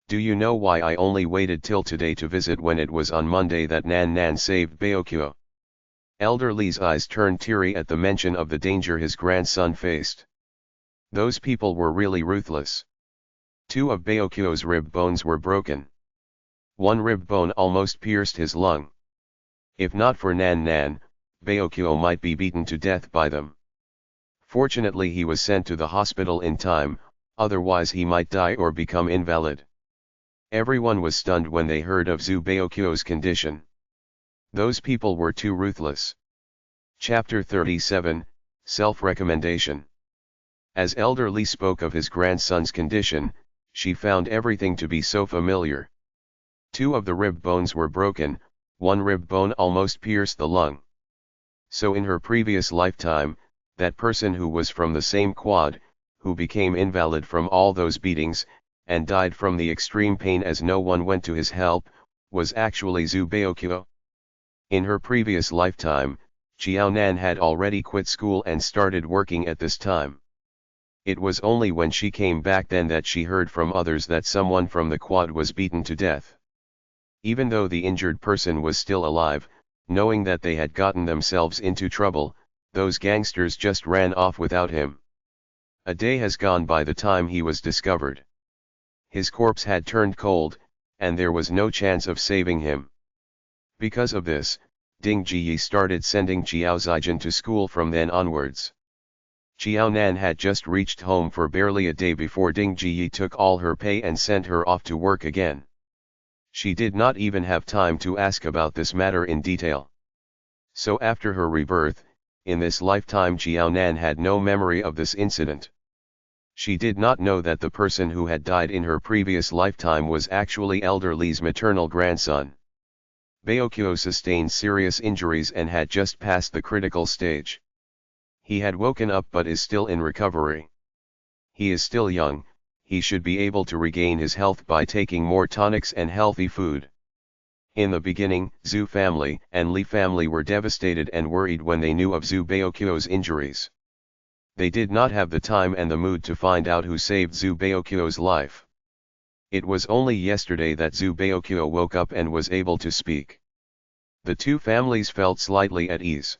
Speaker 1: Do you know why I only waited till today to visit when it was on Monday that Nan Nan saved Baokyo? Elder Li's eyes turned teary at the mention of the danger his grandson faced. Those people were really ruthless. 2 of Baokyo's rib bones were broken. 1 rib bone almost pierced his lung. If not for Nan Nan, Baokyo might be beaten to death by them. Fortunately he was sent to the hospital in time, otherwise he might die or become invalid. Everyone was stunned when they heard of Zhu Baokyo's condition. Those people were too ruthless. Chapter 37, Self-Recommendation. As Elder Li spoke of his grandson's condition, she found everything to be so familiar. 2 of the rib bones were broken, 1 rib bone almost pierced the lung. So in her previous lifetime, that person who was from the same quad, who became invalid from all those beatings, and died from the extreme pain as no one went to his help, was actually Zhu Baokyo. In her previous lifetime, Xiaonan had already quit school and started working at this time. It was only when she came back then that she heard from others that someone from the quad was beaten to death. Even though the injured person was still alive, knowing that they had gotten themselves into trouble, those gangsters just ran off without him. A day has gone by the time he was discovered. His corpse had turned cold, and there was no chance of saving him. Because of this, Ding Jiyi started sending Xiao Zijin to school from then onwards. Xiaonan had just reached home for barely a day before Ding Jiyi took all her pay and sent her off to work again. She did not even have time to ask about this matter in detail. So after her rebirth, in this lifetime Xiaonan had no memory of this incident. She did not know that the person who had died in her previous lifetime was actually Elder Li's maternal grandson. Baokyo sustained serious injuries and had just passed the critical stage. He had woken up but is still in recovery. He is still young, he should be able to regain his health by taking more tonics and healthy food. In the beginning, Zhu family and Li family were devastated and worried when they knew of Zhu Baokyo's injuries. They did not have the time and the mood to find out who saved Zhu Baokyo's life. It was only yesterday that Zhu Baokyo woke up and was able to speak. The 2 families felt slightly at ease.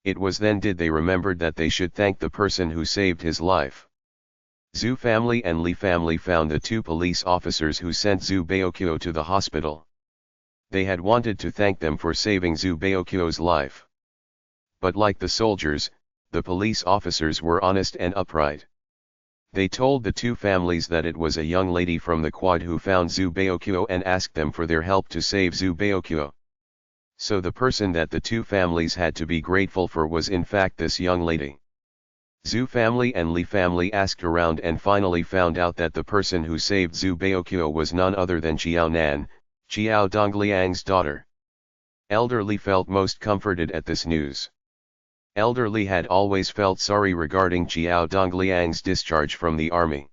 Speaker 1: It was then did they remembered that they should thank the person who saved his life. Zhu family and Li family found the 2 police officers who sent Zhu Baokyo to the hospital. They had wanted to thank them for saving Zhu Baokyo's life. But like the soldiers, the police officers were honest and upright. They told the 2 families that it was a young lady from the quad who found Zhu Baokyo and asked them for their help to save Zhu Baokyo. So the person that the two families had to be grateful for was in fact this young lady. Zhu family and Li family asked around and finally found out that the person who saved Zhu Baoqiu was none other than Jiao Nan, Jiao Dongliang's daughter. Elder Li felt most comforted at this news. Elder Li had always felt sorry regarding Jiao Dongliang's discharge from the army.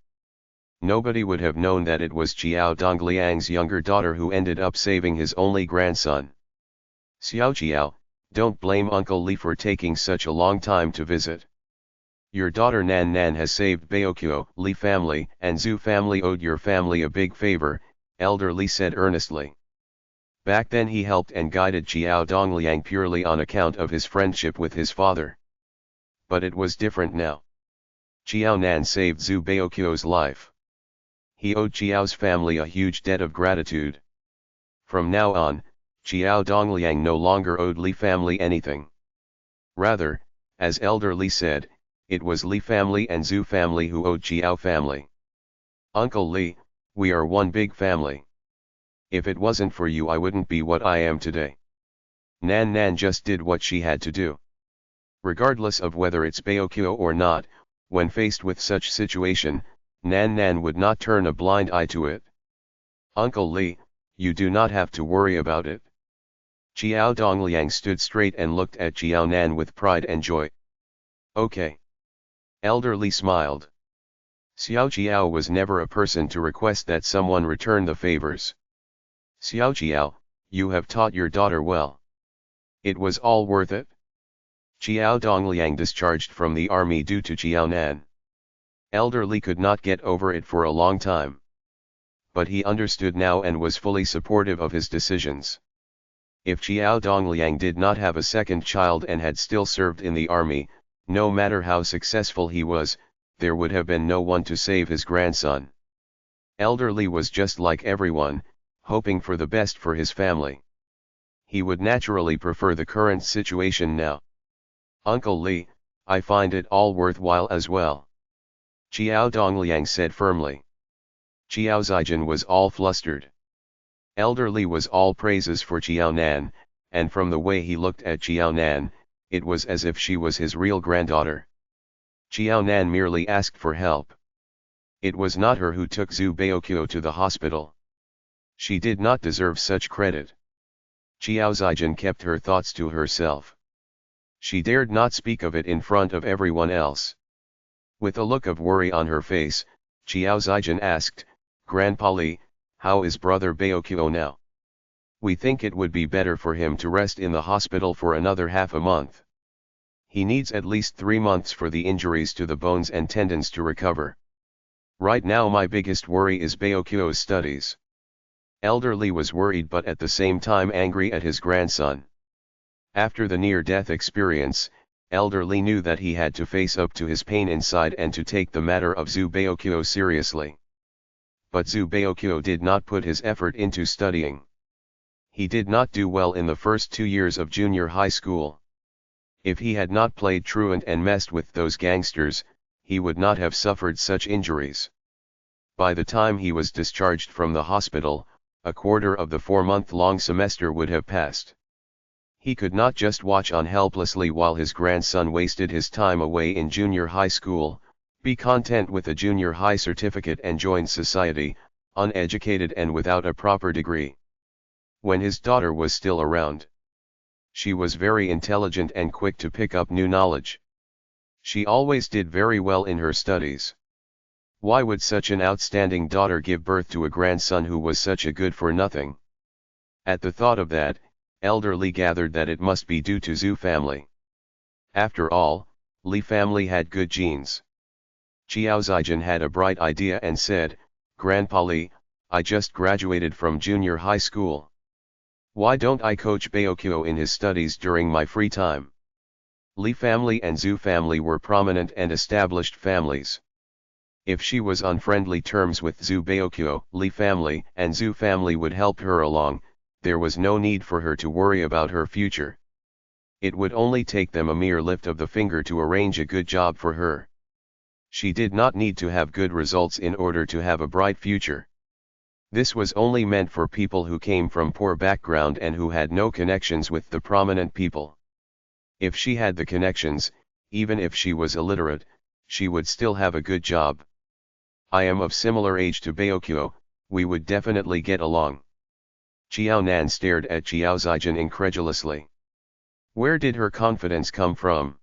Speaker 1: Nobody would have known that it was Jiao Dongliang's younger daughter who ended up saving his only grandson. Xiao Jiao, don't blame Uncle Li for taking such a long time to visit. Your daughter Nan Nan has saved Baoqiu, Li family, and Zhu family owed your family a big favor, Elder Li said earnestly. Back then he helped and guided Jiao Dongliang purely on account of his friendship with his father. But it was different now. Jiao Nan saved Zhu Baoqiu's life. He owed Jiao's family a huge debt of gratitude. From now on, Jiao Dongliang no longer owed Li family anything. Rather, as Elder Li said, it was Li family and Zhu family who owed Jiao family. Uncle Li, we are one big family. If it wasn't for you I wouldn't be what I am today. Nan Nan just did what she had to do. Regardless of whether it's Baoqiu or not, when faced with such situation, Nan Nan would not turn a blind eye to it. Uncle Li, you do not have to worry about it. Jiao Dongliang stood straight and looked at Jiao Nan with pride and joy. Okay. Elder Li smiled. Xiao Jiao was never a person to request that someone return the favors. Xiao Jiao, you have taught your daughter well. It was all worth it. Jiao Dongliang discharged from the army due to Jiao Nan. Elder Li could not get over it for a long time. But he understood now and was fully supportive of his decisions. If Jiao Dongliang did not have a second child and had still served in the army, no matter how successful he was, there would have been no one to save his grandson. Elder Li was just like everyone, hoping for the best for his family. He would naturally prefer the current situation now. Uncle Li, I find it all worthwhile as well. Jiao Dongliang said firmly. Jiao Zijin was all flustered. Elder Li was all praises for Jiao Nan, and from the way he looked at Jiao Nan, it was as if she was his real granddaughter. Jiao Nan merely asked for help. It was not her who took Zhu Baoqiu to the hospital. She did not deserve such credit. Jiao Zijin kept her thoughts to herself. She dared not speak of it in front of everyone else. With a look of worry on her face, Jiao Zijin asked, Grandpa Li, how is brother Baoqiu now? We think it would be better for him to rest in the hospital for another half a month. He needs at least 3 months for the injuries to the bones and tendons to recover. Right now my biggest worry is Baoqiu's studies. Elder Li was worried but at the same time angry at his grandson. After the near-death experience, Elder Li knew that he had to face up to his pain inside and to take the matter of Zhu Baoqiu seriously. But Zhu Baoqiu did not put his effort into studying. He did not do well in the first 2 years of junior high school. If he had not played truant and messed with those gangsters, he would not have suffered such injuries. By the time he was discharged from the hospital, a quarter of the 4-month-long semester would have passed. He could not just watch on helplessly while his grandson wasted his time away in junior high school, be content with a junior high certificate and join society, uneducated and without a proper degree. When his daughter was still around, she was very intelligent and quick to pick up new knowledge. She always did very well in her studies. Why would such an outstanding daughter give birth to a grandson who was such a good-for-nothing? At the thought of that, Elder Li gathered that it must be due to Zhu family. After all, Li family had good genes. Jiao Zijin had a bright idea and said, Grandpa Li, I just graduated from junior high school. Why don't I coach Baoqiu in his studies during my free time? Li family and Zhu family were prominent and established families. If she was on friendly terms with Zhu Baoqiu, Li family and Zhu family would help her along, there was no need for her to worry about her future. It would only take them a mere lift of the finger to arrange a good job for her. She did not need to have good results in order to have a bright future. This was only meant for people who came from poor background and who had no connections with the prominent people. If she had the connections, even if she was illiterate, she would still have a good job. I am of similar age to Baokyo, we would definitely get along. Xiao Nan stared at Xiao Zhaijin incredulously. Where did her confidence come from?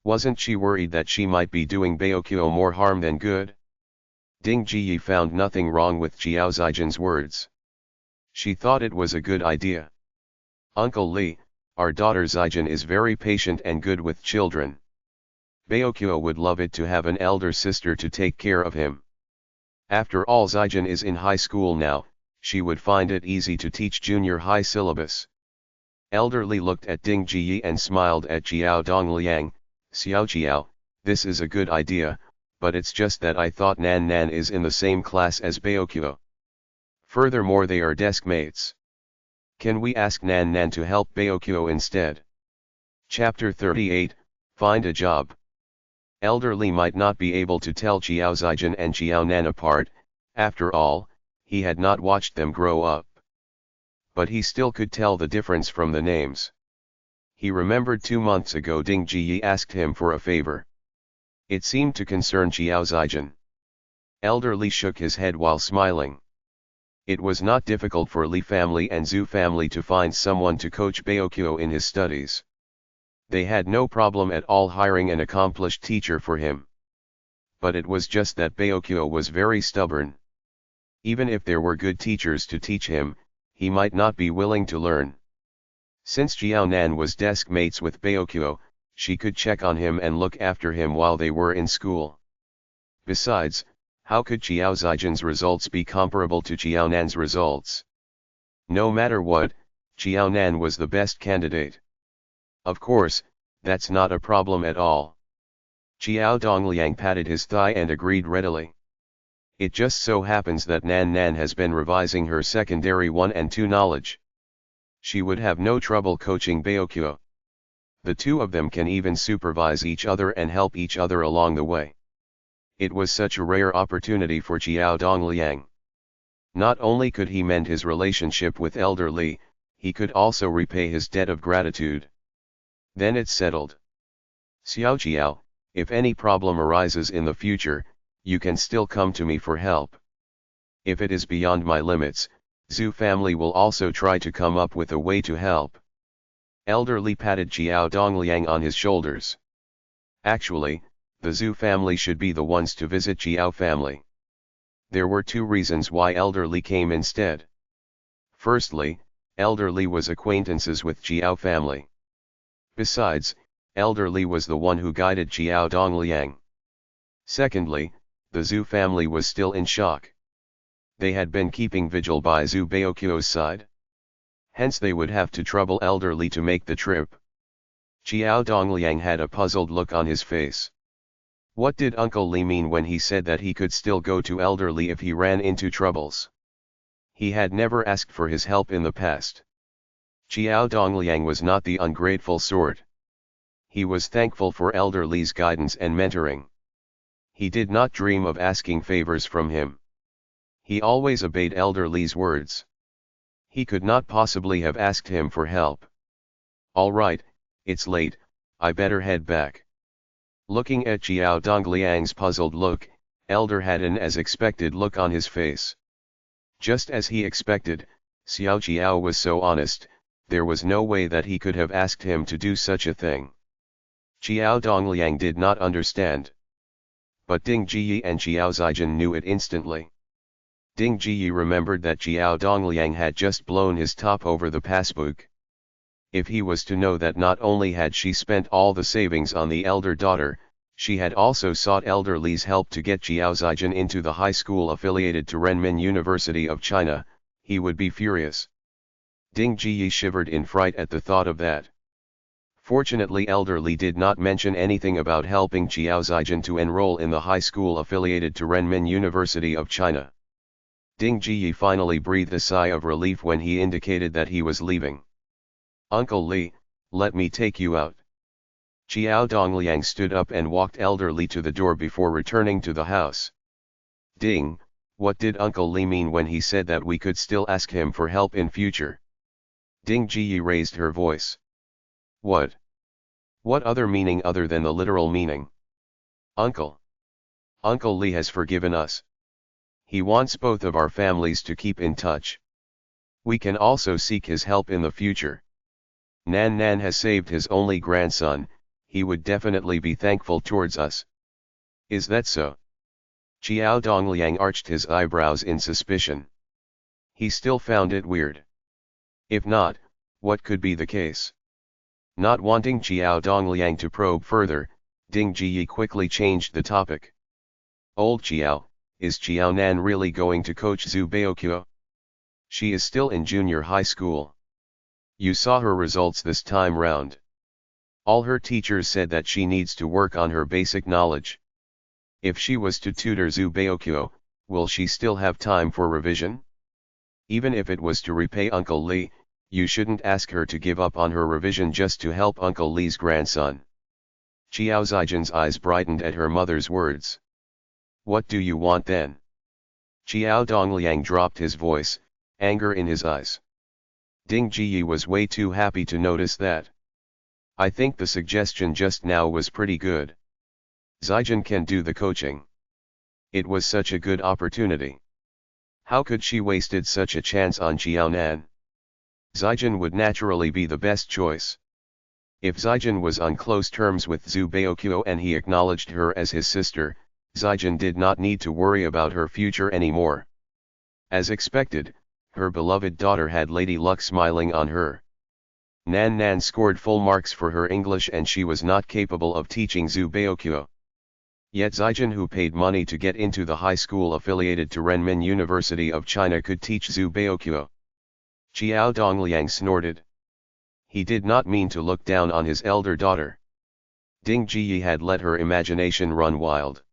Speaker 1: Wasn't she worried that she might be doing Baokyo more harm than good? Ding Jiyi found nothing wrong with Xiao Zhaijin's words. She thought it was a good idea. Uncle Li, our daughter Zhaijin is very patient and good with children. Baokyo would love it to have an elder sister to take care of him. After all, Zhaijin is in high school now, she would find it easy to teach junior high syllabus. Elder Li looked at Ding Jiyi and smiled at Xiao Dongliang. Xiao Xiao, this is a good idea, but it's just that I thought Nan Nan is in the same class as Baokyo. Furthermore, they are desk mates. Can we ask Nan Nan to help Baokyo instead? Chapter 38, Find a Job. Elder Li might not be able to tell Xiao Zhaijin and Xiao Nan apart, after all, he had not watched them grow up. But he still could tell the difference from the names. He remembered 2 months ago Ding Jiyi asked him for a favor. It seemed to concern Xiao Zhaijin. Elder Li shook his head while smiling. It was not difficult for Li family and Zhu family to find someone to coach Baokyo in his studies. They had no problem at all hiring an accomplished teacher for him. But it was just that Baokyo was very stubborn. Even if there were good teachers to teach him, he might not be willing to learn. Since Xiao Nan was desk mates with Baokyo, she could check on him and look after him while they were in school. Besides, how could Xiao Zhaijin's results be comparable to Xiao Nan's results? No matter what, Xiao Nan was the best candidate. Of course, that's not a problem at all. Xiao Dongliang patted his thigh and agreed readily. It just so happens that Nan Nan has been revising her secondary 1 and 2 knowledge. She would have no trouble coaching Baokyo. The two of them can even supervise each other and help each other along the way. It was such a rare opportunity for Xiao Dongliang. Not only could he mend his relationship with Elder Li, he could also repay his debt of gratitude. Then it's settled. Xiao Xiao, if any problem arises in the future, you can still come to me for help. If it is beyond my limits, Zhu family will also try to come up with a way to help. Elder Li patted Xiao Dongliang on his shoulders. Actually, the Zhu family should be the ones to visit Xiao family. There were 2 reasons why Elder Li came instead. Firstly, Elder Li was acquaintances with Xiao family. Besides, Elder Li was the one who guided Xiao Dongliang. Secondly, the Zhu family was still in shock. They had been keeping vigil by Zhu Baokyo's side. Hence they would have to trouble Elder Li to make the trip. Xiao Dongliang had a puzzled look on his face. What did Uncle Li mean when he said that he could still go to Elder Li if he ran into troubles? He had never asked for his help in the past. Xiao Dongliang was not the ungrateful sort. He was thankful for Elder Li's guidance and mentoring. He did not dream of asking favors from him. He always obeyed Elder Li's words. He could not possibly have asked him for help. All right, it's late, I better head back. Looking at Xiao Dongliang's puzzled look, Elder had an as expected look on his face. Just as he expected, Xiao Xiao was so honest, there was no way that he could have asked him to do such a thing. Xiao Dongliang did not understand. But Ding Jiyi and Xiao Zhaijin knew it instantly. Ding Jiyi remembered that Xiao Dongliang had just blown his top over the passbook. If he was to know that not only had she spent all the savings on the elder daughter, she had also sought Elder Li's help to get Xiao Zhaijin into the high school affiliated to Renmin University of China, he would be furious. Ding Jiyi shivered in fright at the thought of that. Fortunately, Elder Li did not mention anything about helping Xiao Zhaijin to enroll in the high school affiliated to Renmin University of China. Ding Jiyi finally breathed a sigh of relief when he indicated that he was leaving. Uncle Li, let me take you out. Xiao Dongliang stood up and walked Elder Li to the door before returning to the house. Ding, What did Uncle Lee mean when he said that we could still ask him for help in future? Ding Ji raised her voice. What? What other meaning other than the literal meaning? Uncle. Uncle Lee has forgiven us. He wants both of our families to keep in touch. We can also seek his help in the future. Nan Nan has saved his only grandson, he would definitely be thankful towards us. Is that so? Xiao Dongliang arched his eyebrows in suspicion. He still found it weird. If not, what could be the case? Not wanting Xiao Dongliang to probe further, Ding Ji quickly changed the topic. Old Xiao, is Xiao Nan really going to coach Zhu Baoqiu? She is still in junior high school. You saw her results this time round. All her teachers said that she needs to work on her basic knowledge. If she was to tutor Zhu Baoqiu, will she still have time for revision? Even if it was to repay Uncle Lee, you shouldn't ask her to give up on her revision just to help Uncle Lee's grandson. Xiao Zijin's eyes brightened at her mother's words. What do you want then? Xiao Dongliang dropped his voice, anger in his eyes. Ding Ji was way too happy to notice that. I think the suggestion just now was pretty good. Zijin can do the coaching. It was such a good opportunity. How could she wasted such a chance on Xiaonan? Zijin would naturally be the best choice. If Zijin was on close terms with Zhu Baoqiu and he acknowledged her as his sister, Zijin did not need to worry about her future anymore. As expected, her beloved daughter had Lady Luck smiling on her. Nan Nan scored full marks for her English and she was not capable of teaching Zhu Baoqiu. Yet Zijin, who paid money to get into the high school affiliated to Renmin University of China, could teach Zhu Baoqiu. Xiao Dongliang snorted. He did not mean to look down on his elder daughter. Ding Ji had let her imagination run wild.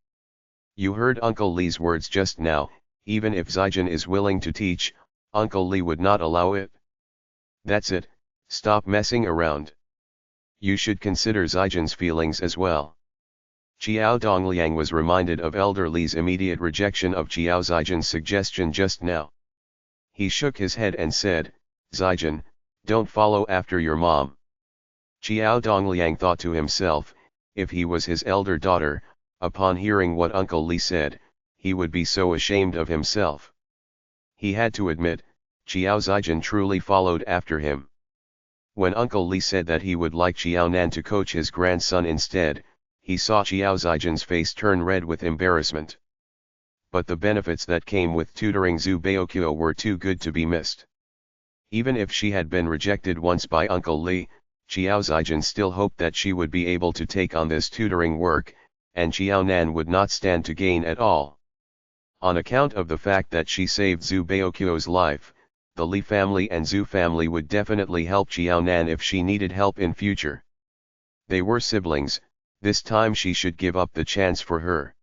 Speaker 1: You heard Uncle Lee's words just now, even if Zijin is willing to teach, Uncle Lee would not allow it. That's it, stop messing around. You should consider Zijin's feelings as well. Xiao Dongliang was reminded of Elder Lee's immediate rejection of Xiao Zijin's suggestion just now. He shook his head and said, Zijin, don't follow after your mom. Xiao Dongliang thought to himself, if he was his elder daughter, upon hearing what Uncle Lee said, he would be so ashamed of himself. He had to admit, Xiao Zijin truly followed after him. When Uncle Lee said that he would like Xiaonan to coach his grandson instead, he saw Xiao Zijin's face turn red with embarrassment. But the benefits that came with tutoring Zhu Baoqiu were too good to be missed. Even if she had been rejected once by Uncle Lee, Xiao Zijin still hoped that she would be able to take on this tutoring work, and Xiaonan would not stand to gain at all. On account of the fact that she saved Zhu Baoqiu's life, the Li family and Zhu family would definitely help Xiaonan if she needed help in future. They were siblings, this time she should give up the chance for her.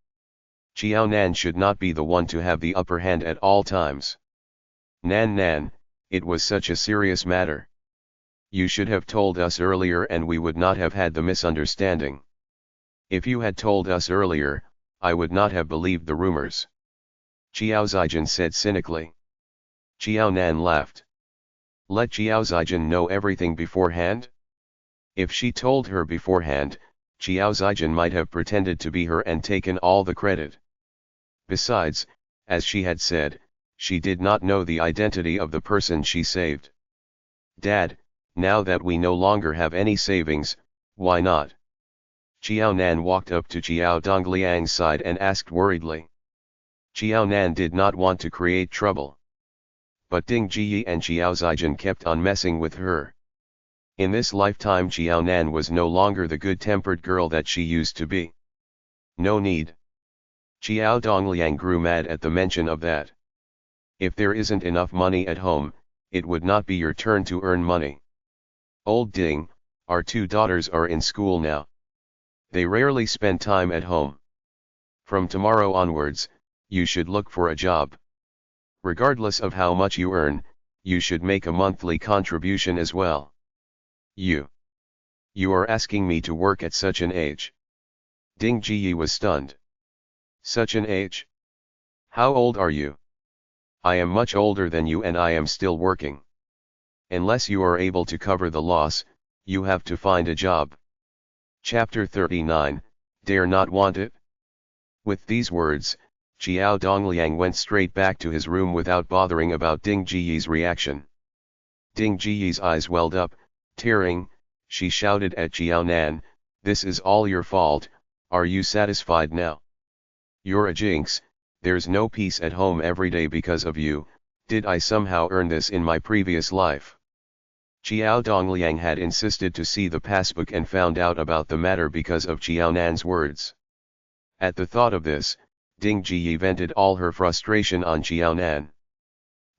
Speaker 1: Xiaonan should not be the one to have the upper hand at all times. Nan Nan, it was such a serious matter. You should have told us earlier and we would not have had the misunderstanding. If you had told us earlier, I would not have believed the rumors. Xiao Zijin said cynically. Xiaonan laughed. Let Xiao Zijin know everything beforehand? If she told her beforehand, Xiao Zijin might have pretended to be her and taken all the credit. Besides, as she had said, she did not know the identity of the person she saved. Dad, now that we no longer have any savings, why not? Xiaonan walked up to Xiao Dongliang's side and asked worriedly. Xiaonan did not want to create trouble. But Ding Ji and Xiao Zijin kept on messing with her. In this lifetime Xiaonan was no longer the good-tempered girl that she used to be. No need. Xiao Dongliang grew mad at the mention of that. If there isn't enough money at home, it would not be your turn to earn money. Old Ding, our two daughters are in school now. They rarely spend time at home. From tomorrow onwards, you should look for a job. Regardless of how much you earn, you should make a monthly contribution as well. You are asking me to work at such an age? Ding Ji was stunned. Such an age? How old are you? I am much older than you and I am still working. Unless you are able to cover the loss, you have to find a job. Chapter 39, Dare Not Want It? With these words, Xiao Dongliang went straight back to his room without bothering about Ding Jiyi's reaction. Ding Jiyi's eyes welled up, tearing. She shouted at Xiao Nan, "This is all your fault, are you satisfied now? You're a jinx, there's no peace at home every day because of you. Did I somehow earn this in my previous life?" Xiao Dongliang had insisted to see the passbook and found out about the matter because of Xiao Nan's words. At the thought of this, Ding Jiyi vented all her frustration on Xiao Nan.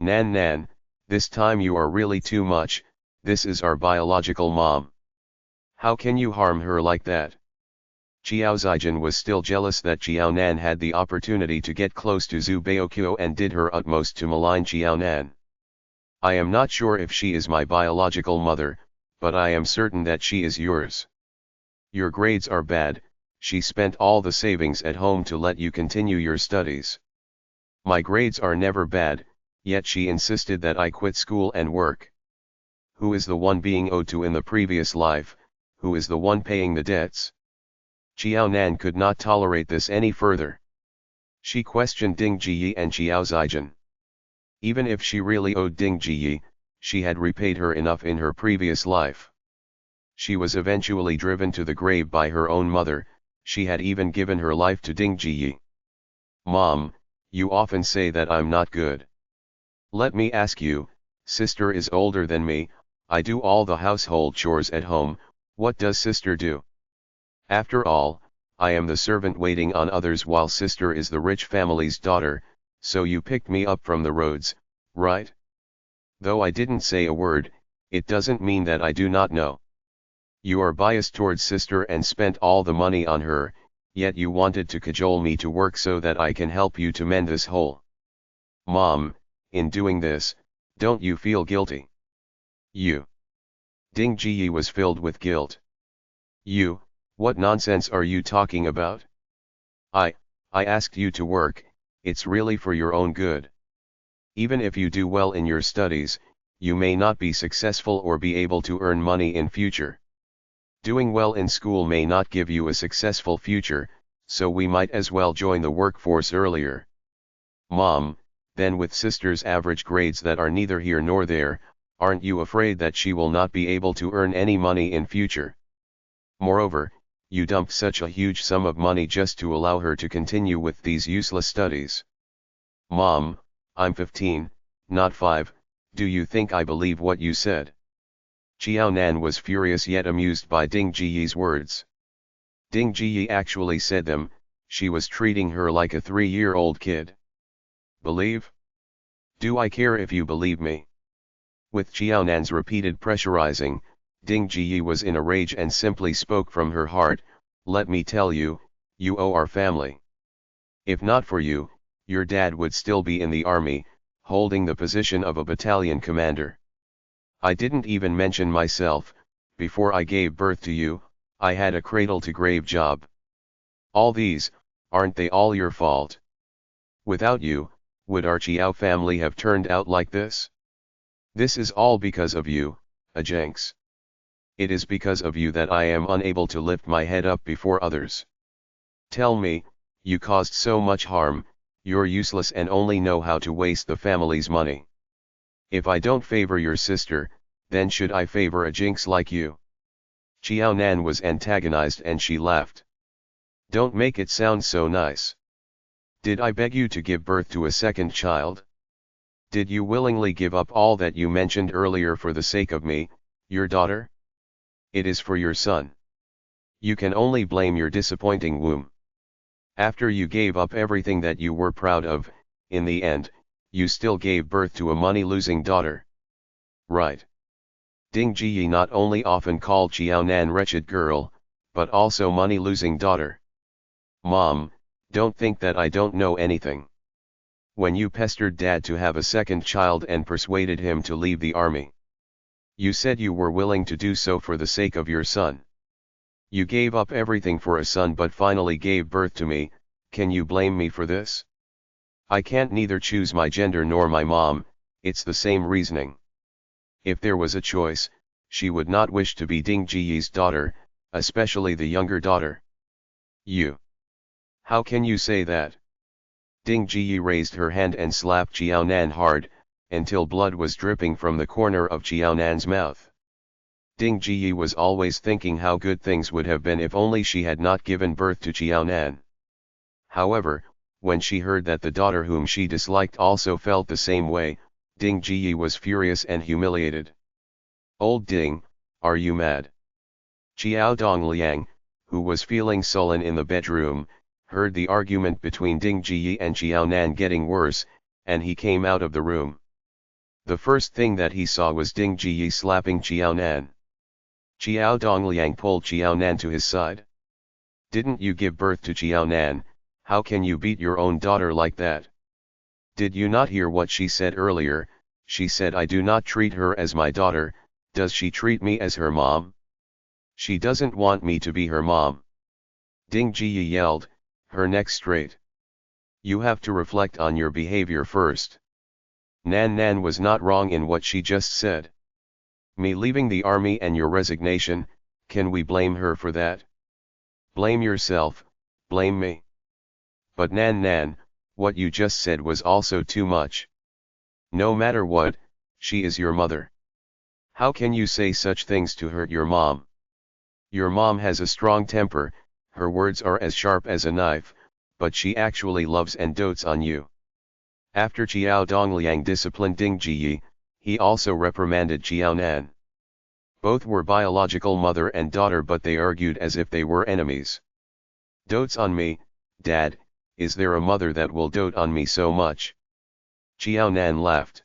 Speaker 1: Nan, this time you are really too much, this is our biological mom. How can you harm her like that? Xiao Zijin was still jealous that Xiao Nan had the opportunity to get close to Zhu Baoqiu and did her utmost to malign Xiao Nan. I am not sure if she is my biological mother, but I am certain that she is yours. Your grades are bad, she spent all the savings at home to let you continue your studies. My grades are never bad, yet she insisted that I quit school and work. Who is the one being owed to in the previous life, who is the one paying the debts? Xiao Nan could not tolerate this any further. She questioned Ding Jiyi and Xiao Zijin. Even if she really owed Ding Jiyi, she had repaid her enough in her previous life. She was eventually driven to the grave by her own mother, she had even given her life to Ding Jiyi. Mom, you often say that I'm not good. Let me ask you, sister is older than me, I do all the household chores at home, what does sister do? After all, I am the servant waiting on others while sister is the rich family's daughter, so you picked me up from the roads, right? Though I didn't say a word, it doesn't mean that I do not know. You are biased towards sister and spent all the money on her, yet you wanted to cajole me to work so that I can help you to mend this hole. Mom, in doing this, don't you feel guilty? You. Ding Jiyi was filled with guilt. You, what nonsense are you talking about? I asked you to work, it's really for your own good. Even if you do well in your studies, you may not be successful or be able to earn money in future. Doing well in school may not give you a successful future, so we might as well join the workforce earlier. Mom, then with sister's average grades that are neither here nor there, aren't you afraid that she will not be able to earn any money in future? Moreover, you dumped such a huge sum of money just to allow her to continue with these useless studies. Mom, I'm 15, not 5, do you think I believe what you said? Xiao Nan was furious yet amused by Ding Jiyi's words. Ding Jiyi actually said them, she was treating her like a 3-year-old kid. Believe? Do I care if you believe me? With Xiao Nan's repeated pressurizing, Ding Jiyi was in a rage and simply spoke from her heart, let me tell you, you owe our family. If not for you, your dad would still be in the army, holding the position of a battalion commander. I didn't even mention myself, before I gave birth to you, I had a cradle-to-grave job. All these, aren't they all your fault? Without you, would our Xiao family have turned out like this? This is all because of you, Ajanx. It is because of you that I am unable to lift my head up before others. Tell me, you caused so much harm, you're useless and only know how to waste the family's money. If I don't favor your sister, then should I favor a jinx like you? Xiao Nan was antagonized and she laughed. Don't make it sound so nice. Did I beg you to give birth to a second child? Did you willingly give up all that you mentioned earlier for the sake of me, your daughter? It is for your son. You can only blame your disappointing womb. After you gave up everything that you were proud of, in the end, you still gave birth to a money-losing daughter. Right. Ding Jiyi not only often called Xiao Nan wretched girl, but also money-losing daughter. Mom, don't think that I don't know anything. When you pestered Dad to have a second child and persuaded him to leave the army, you said you were willing to do so for the sake of your son. You gave up everything for a son but finally gave birth to me, can you blame me for this? I can't neither choose my gender nor my mom, it's the same reasoning. If there was a choice, she would not wish to be Ding Jiyi's daughter, especially the younger daughter. You. How can you say that? Ding Jiyi raised her hand and slapped Jiaonan hard, until blood was dripping from the corner of Jiaonan's mouth. Ding Jiyi was always thinking how good things would have been if only she had not given birth to Jiaonan. However, when she heard that the daughter whom she disliked also felt the same way, Ding Jiyi was furious and humiliated. Old Ding, are you mad? Xiao Dongliang, who was feeling sullen in the bedroom, heard the argument between Ding Jiyi and Jiaonan getting worse, and he came out of the room. The first thing that he saw was Ding Jiyi slapping Jiaonan. Xiao Dongliang pulled Jiaonan to his side. Didn't you give birth to Jiaonan? How can you beat your own daughter like that? Did you not hear what she said earlier? She said I do not treat her as my daughter. Does she treat me as her mom? She doesn't want me to be her mom. Ding Jiyi yelled, her neck straight. You have to reflect on your behavior first. Nan Nan was not wrong in what she just said. Me leaving the army and your resignation, can we blame her for that? Blame yourself, blame me. But Nan Nan, what you just said was also too much. No matter what, she is your mother. How can you say such things to hurt your mom? Your mom has a strong temper, her words are as sharp as a knife, but she actually loves and dotes on you. After Xiao Dongliang disciplined Ding Jiyi, he also reprimanded Jiaonan. Both were biological mother and daughter, but they argued as if they were enemies. Dotes on me, Dad, is there a mother that will dote on me so much? Jiaonan laughed.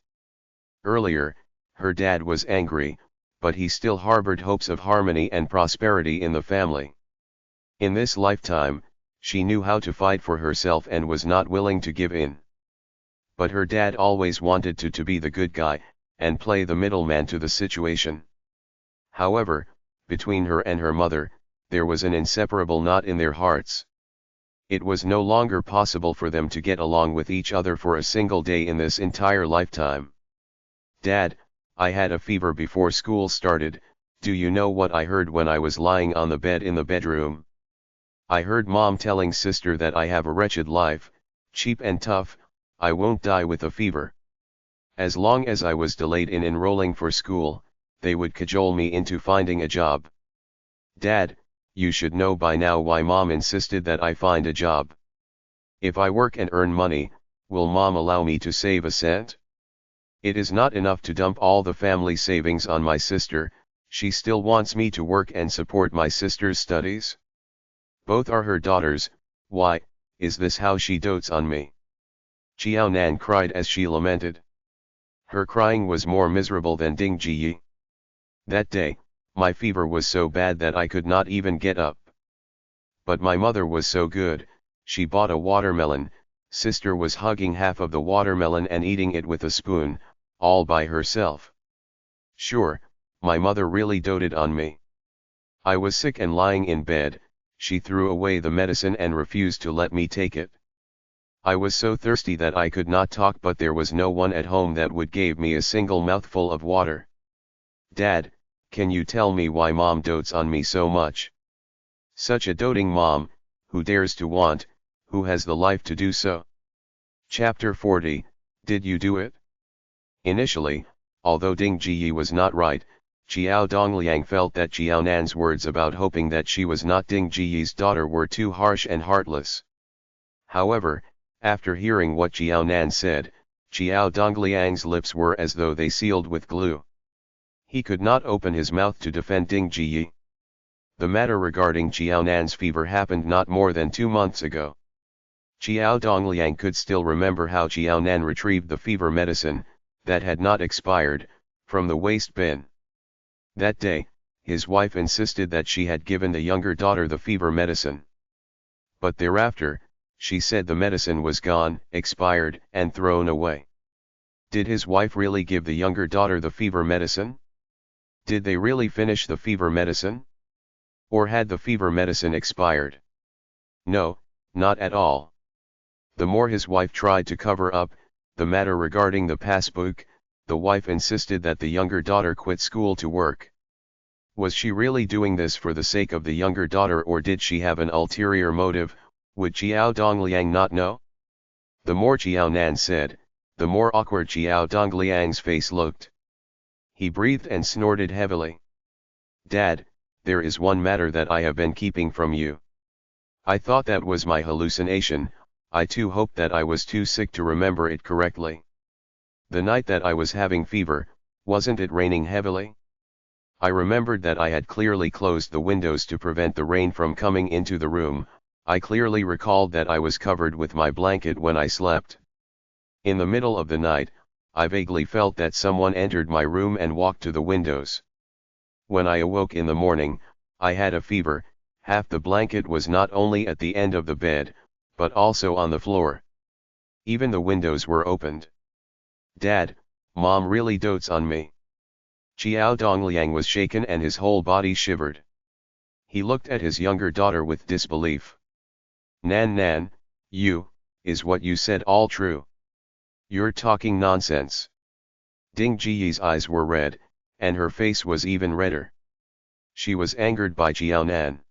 Speaker 1: Earlier, her dad was angry, but he still harbored hopes of harmony and prosperity in the family. In this lifetime, she knew how to fight for herself and was not willing to give in. But her dad always wanted to be the good guy, and play the middleman to the situation. However, between her and her mother, there was an inseparable knot in their hearts. It was no longer possible for them to get along with each other for a single day in this entire lifetime. Dad, I had a fever before school started. Do you know what I heard when I was lying on the bed in the bedroom? I heard Mom telling sister that I have a wretched life, cheap and tough, I won't die with a fever. As long as I was delayed in enrolling for school, they would cajole me into finding a job. Dad, you should know by now why Mom insisted that I find a job. If I work and earn money, will Mom allow me to save a cent? It is not enough to dump all the family savings on my sister, she still wants me to work and support my sister's studies. Both are her daughters, why, is this how she dotes on me? Jiaonan cried as she lamented. Her crying was more miserable than Ding Jiyi. That day, my fever was so bad that I could not even get up. But my mother was so good, she bought a watermelon, sister was hugging half of the watermelon and eating it with a spoon, all by herself. Sure, my mother really doted on me. I was sick and lying in bed, she threw away the medicine and refused to let me take it. I was so thirsty that I could not talk, but there was no one at home that would give me a single mouthful of water. Dad, can you tell me why Mom dotes on me so much? Such a doting mom, who dares to want, who has the life to do so? Chapter 40, Did you do it? Initially, although Ding Jiyi was not right, Xiao Dongliang felt that Jiaonan's words about hoping that she was not Ding Jiyi's daughter were too harsh and heartless. However, after hearing what Jiaonan said, Xiao Dongliang's lips were as though they sealed with glue. He could not open his mouth to defend Ding Jiyi. The matter regarding Jiaonan's fever happened not more than 2 months ago. Xiao Dongliang could still remember how Jiaonan retrieved the fever medicine, that had not expired, from the waste bin. That day, his wife insisted that she had given the younger daughter the fever medicine. But thereafter, she said the medicine was gone, expired, and thrown away. Did his wife really give the younger daughter the fever medicine? Did they really finish the fever medicine? Or had the fever medicine expired? No, not at all. The more his wife tried to cover up the matter regarding the passbook, the wife insisted that the younger daughter quit school to work. Was she really doing this for the sake of the younger daughter, or did she have an ulterior motive? Would Xiao Dongliang not know? The more Xiao Nan said, the more awkward Xiao Dongliang's face looked. He breathed and snorted heavily. Dad, there is one matter that I have been keeping from you. I thought that was my hallucination. I too hoped that I was too sick to remember it correctly. The night that I was having fever, wasn't it raining heavily? I remembered that I had clearly closed the windows to prevent the rain from coming into the room. I clearly recalled that I was covered with my blanket when I slept. In the middle of the night, I vaguely felt that someone entered my room and walked to the windows. When I awoke in the morning, I had a fever. Half the blanket was not only at the end of the bed, but also on the floor. Even the windows were opened. Dad, Mom really dotes on me. Xiao Dongliang was shaken and his whole body shivered. He looked at his younger daughter with disbelief. Nan, is what you said all true? You're talking nonsense. Ding Jiyi's eyes were red, and her face was even redder. She was angered by Xiao Nan.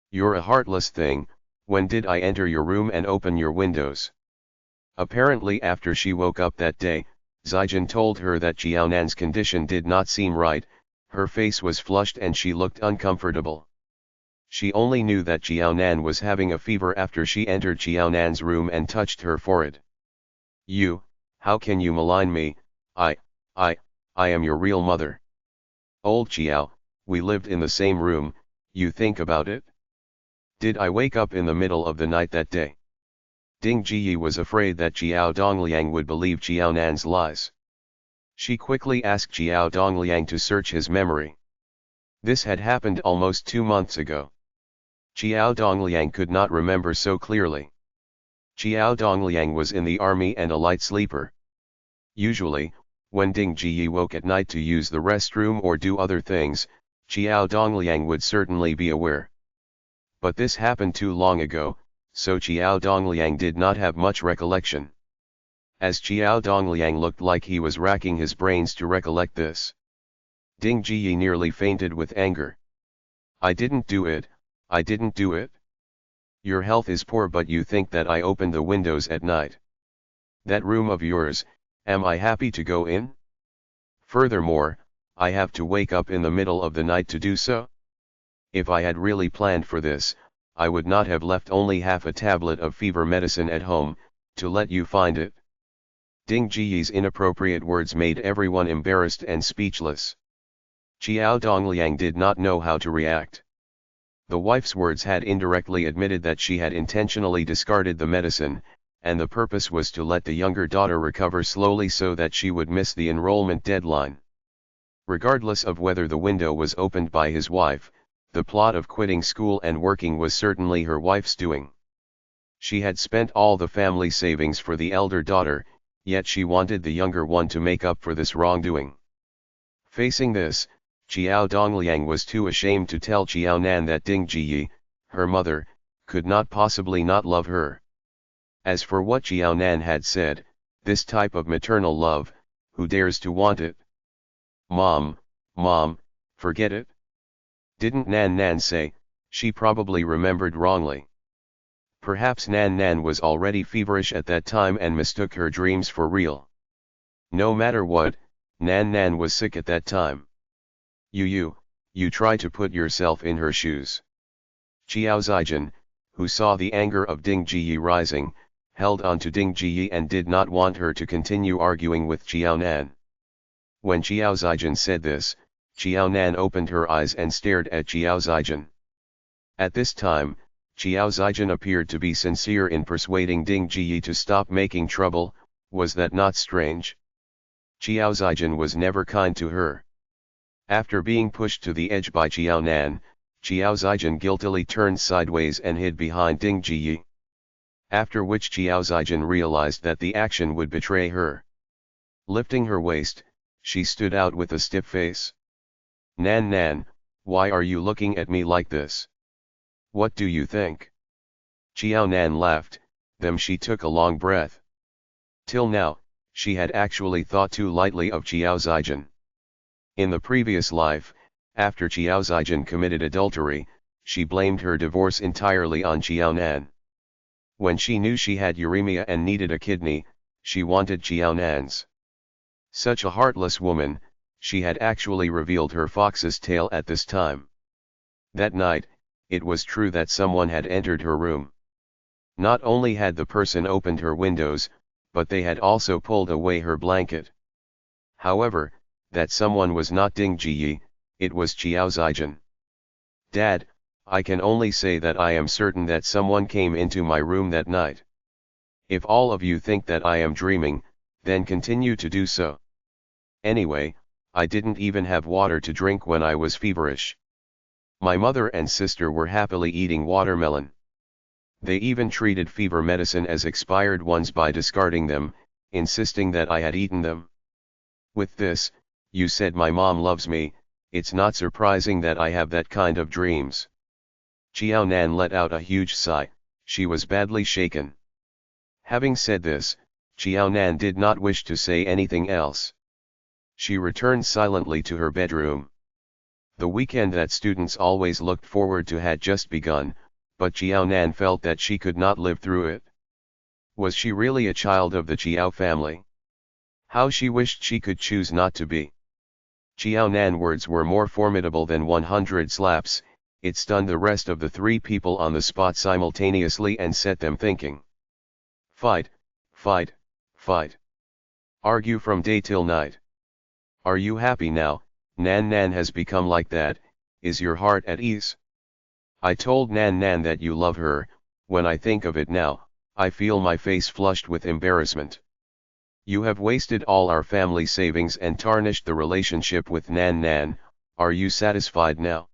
Speaker 1: You're a heartless thing. When did I enter your room and open your windows? Apparently after she woke up that day, Zijin told her that Xiao Nan's condition did not seem right. Her face was flushed and she looked uncomfortable. She only knew that Xiao Nan was having a fever after she entered Xiao Nan's room and touched her forehead. How can you malign me? I am your real mother. Old Xiao, we lived in the same room, you think about it? Did I wake up in the middle of the night that day? Ding Jiyi was afraid that Xiao Dongliang would believe Xiao Nan's lies. She quickly asked Xiao Dongliang to search his memory. This had happened almost 2 months ago. Xiao Dongliang could not remember so clearly. Xiao Dongliang was in the army and a light sleeper. Usually, when Ding Jiyi woke at night to use the restroom or do other things, Xiao Dongliang would certainly be aware. But this happened too long ago, so Xiao Dongliang did not have much recollection. As Xiao Dongliang looked like he was racking his brains to recollect this, Ding Jiyi nearly fainted with anger. I didn't do it. Your health is poor, but you think that I opened the windows at night. That room of yours, am I happy to go in? Furthermore, I have to wake up in the middle of the night to do so? If I had really planned for this, I would not have left only half a tablet of fever medicine at home, to let you find it. Ding Jiyi's inappropriate words made everyone embarrassed and speechless. Xiao Dongliang did not know how to react. The wife's words had indirectly admitted that she had intentionally discarded the medicine, and the purpose was to let the younger daughter recover slowly so that she would miss the enrollment deadline. Regardless of whether the window was opened by his wife, the plot of quitting school and working was certainly her wife's doing. She had spent all the family savings for the elder daughter, yet she wanted the younger one to make up for this wrongdoing. Facing this, Xiao Dongliang was too ashamed to tell Xiao Nan that Ding Jiyi, her mother, could not possibly not love her. As for what Xiao Nan had said, this type of maternal love, who dares to want it? Mom, forget it. Didn't Nan say? She probably remembered wrongly. Perhaps Nan was already feverish at that time and mistook her dreams for real. No matter what, Nan was sick at that time. You try to put yourself in her shoes. Xiao Zijin, who saw the anger of Ding Jiyi rising, held on to Ding Jiyi and did not want her to continue arguing with Xiao Nan. When Xiao Zijin said this, Xiao Nan opened her eyes and stared at Xiao Zijin. At this time, Xiao Zijin appeared to be sincere in persuading Ding Jiyi to stop making trouble. Was that not strange? Xiao Zijin was never kind to her. After being pushed to the edge by Xiao Nan, Xiao Zijin guiltily turned sideways and hid behind Ding Jiyi. After which Xiao Zijin realized that the action would betray her. Lifting her waist, she stood out with a stiff face. Nan, why are you looking at me like this? What do you think? Xiao Nan laughed, Then she took a long breath. Till now, she had actually thought too lightly of Qiao Zijin. In the previous life, after Qiao Zijin committed adultery, she blamed her divorce entirely on Qiao Nan. When she knew she had uremia and needed a kidney, she wanted Qiao Nan's. Such a heartless woman, she had actually revealed her fox's tail at this time. That night, it was true that someone had entered her room. Not only had the person opened her windows, but they had also pulled away her blanket. However, that someone was not Ding Jiyi, it was Qiao Zijin. Dad, I can only say that I am certain that someone came into my room that night. If all of you think that I am dreaming, then continue to do so. Anyway, I didn't even have water to drink when I was feverish. My mother and sister were happily eating watermelon. They even treated fever medicine as expired ones by discarding them, insisting that I had eaten them. With this, you said my mom loves me, it's not surprising that I have that kind of dreams. Qiao Nan let out a huge sigh, she was badly shaken. Having said this, Qiao Nan did not wish to say anything else. She returned silently to her bedroom. The weekend that students always looked forward to had just begun, but Qiao Nan felt that she could not live through it. Was she really a child of the Qiao family? How she wished she could choose not to be. Qiao Nan's words were more formidable than 100 slaps, it stunned the rest of the three people on the spot simultaneously and set them thinking. Fight, fight, fight. Argue from day till night. Are you happy now? Nan Nan has become like that, is your heart at ease? I told Nan Nan that you love her, when I think of it now, I feel my face flushed with embarrassment. You have wasted all our family savings and tarnished the relationship with Nan Nan, are you satisfied now?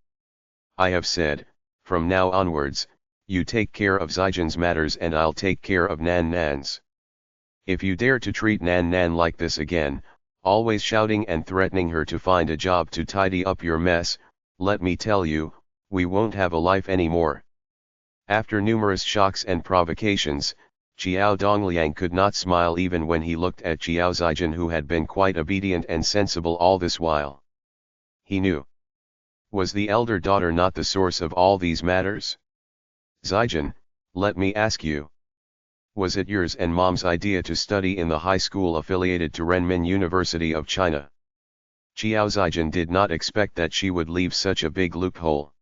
Speaker 1: I have said, from now onwards, you take care of Zijin's matters and I'll take care of Nan Nan's. If you dare to treat Nan Nan like this again, always shouting and threatening her to find a job to tidy up your mess, let me tell you, we won't have a life anymore. After numerous shocks and provocations, Qiao Dongliang could not smile even when he looked at Qiao Zijin, who had been quite obedient and sensible all this while. He knew. Was the elder daughter not the source of all these matters? Zijin, let me ask you. Was it yours and mom's idea to study in the high school affiliated to Renmin University of China? Qiao Zijin did not expect that she would leave such a big loophole.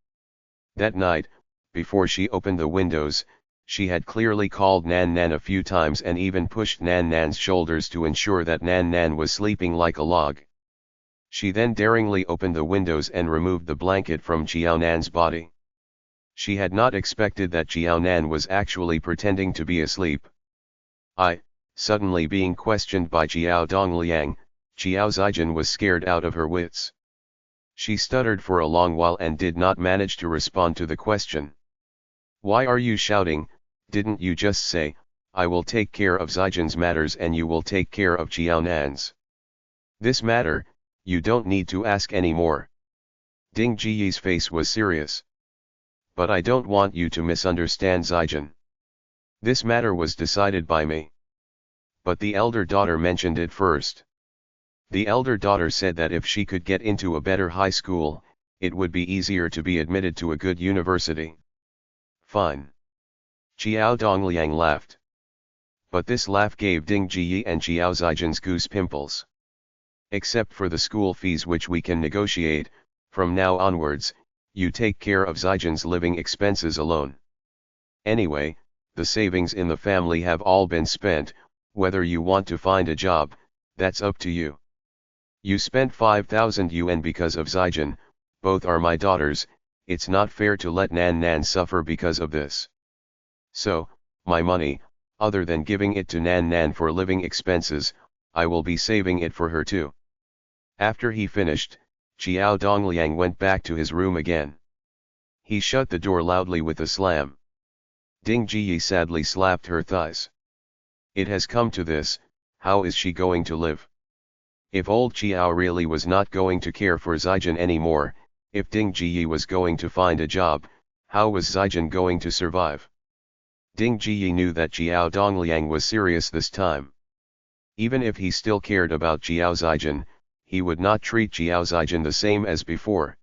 Speaker 1: That night, before she opened the windows, she had clearly called Nan Nan a few times and even pushed Nan Nan's shoulders to ensure that Nan Nan was sleeping like a log. She then daringly opened the windows and removed the blanket from Qiao Nan's body. She had not expected that Qiao Nan was actually pretending to be asleep. Suddenly being questioned by Qiao Dongliang, Qiao Zijin was scared out of her wits. She stuttered for a long while and did not manage to respond to the question. Why are you shouting? Didn't you just say, I will take care of Zijin's matters and you will take care of Qiao Nan's? This matter, you don't need to ask anymore. Ding Jiyi's face was serious. But I don't want you to misunderstand Zijin. This matter was decided by me. But the elder daughter mentioned it first. The elder daughter said that if she could get into a better high school, it would be easier to be admitted to a good university. Fine. Qiao Dongliang laughed. But this laugh gave Ding Jiyi and Qiao Zijin's goose pimples. Except for the school fees which we can negotiate, from now onwards, you take care of Zijin's living expenses alone. Anyway, the savings in the family have all been spent, whether you want to find a job, that's up to you. You spent 5,000 yuan because of Zijin, both are my daughters, it's not fair to let Nan Nan suffer because of this. So, my money, other than giving it to Nan Nan for living expenses, I will be saving it for her too. After he finished, Qiao Dongliang went back to his room again. He shut the door loudly with a slam. Ding Jiyi sadly slapped her thighs. It has come to this, how is she going to live? If old Qiao really was not going to care for Zijin anymore, if Ding Jiyi was going to find a job, how was Zijin going to survive? Ding Jiyi knew that Jiao Dongliang was serious this time. Even if he still cared about Jiao Zijin, he would not treat Jiao Zijin the same as before.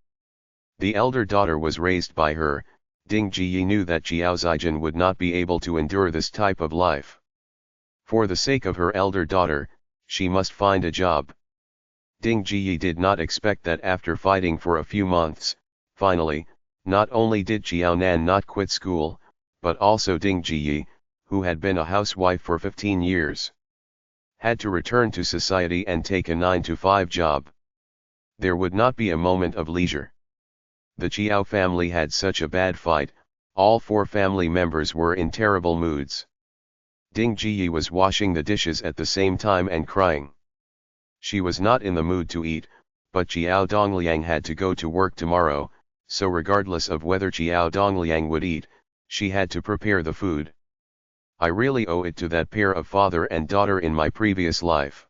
Speaker 1: The elder daughter was raised by her. Ding Jiyi knew that Jiao Zijin would not be able to endure this type of life. For the sake of her elder daughter, she must find a job. Ding Jiyi did not expect that after fighting for a few months, finally, not only did Jiao Nan not quit school, but also Ding Jiyi, who had been a housewife for 15 years, had to return to society and take a 9-to-5 job. There would not be a moment of leisure. The Jiao family had such a bad fight, all 4 family members were in terrible moods. Ding Jiyi was washing the dishes at the same time and crying. She was not in the mood to eat, but Jiao Dongliang had to go to work tomorrow, so regardless of whether Jiao Dongliang would eat, she had to prepare the food. I really owe it to that pair of father and daughter in my previous life.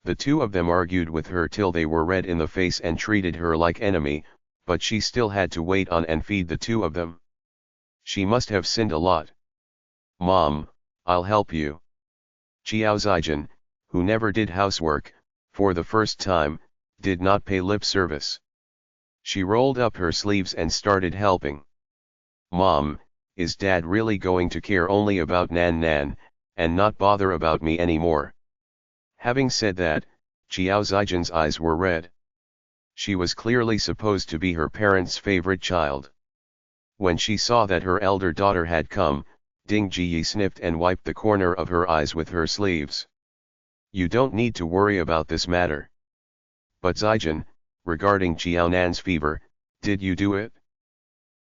Speaker 1: The two of them argued with her till they were red in the face and treated her like enemy, but she still had to wait on and feed the two of them. She must have sinned a lot. Mom, I'll help you. Jiao Zijin, who never did housework, for the first time, did not pay lip service. She rolled up her sleeves and started helping. Mom, is Dad really going to care only about Nan Nan, and not bother about me anymore? Having said that, Jiao Zijin's eyes were red. She was clearly supposed to be her parents' favorite child. When she saw that her elder daughter had come, Ding Jiyi sniffed and wiped the corner of her eyes with her sleeves. You don't need to worry about this matter. But Zijin, regarding Jiao Nan's fever, did you do it?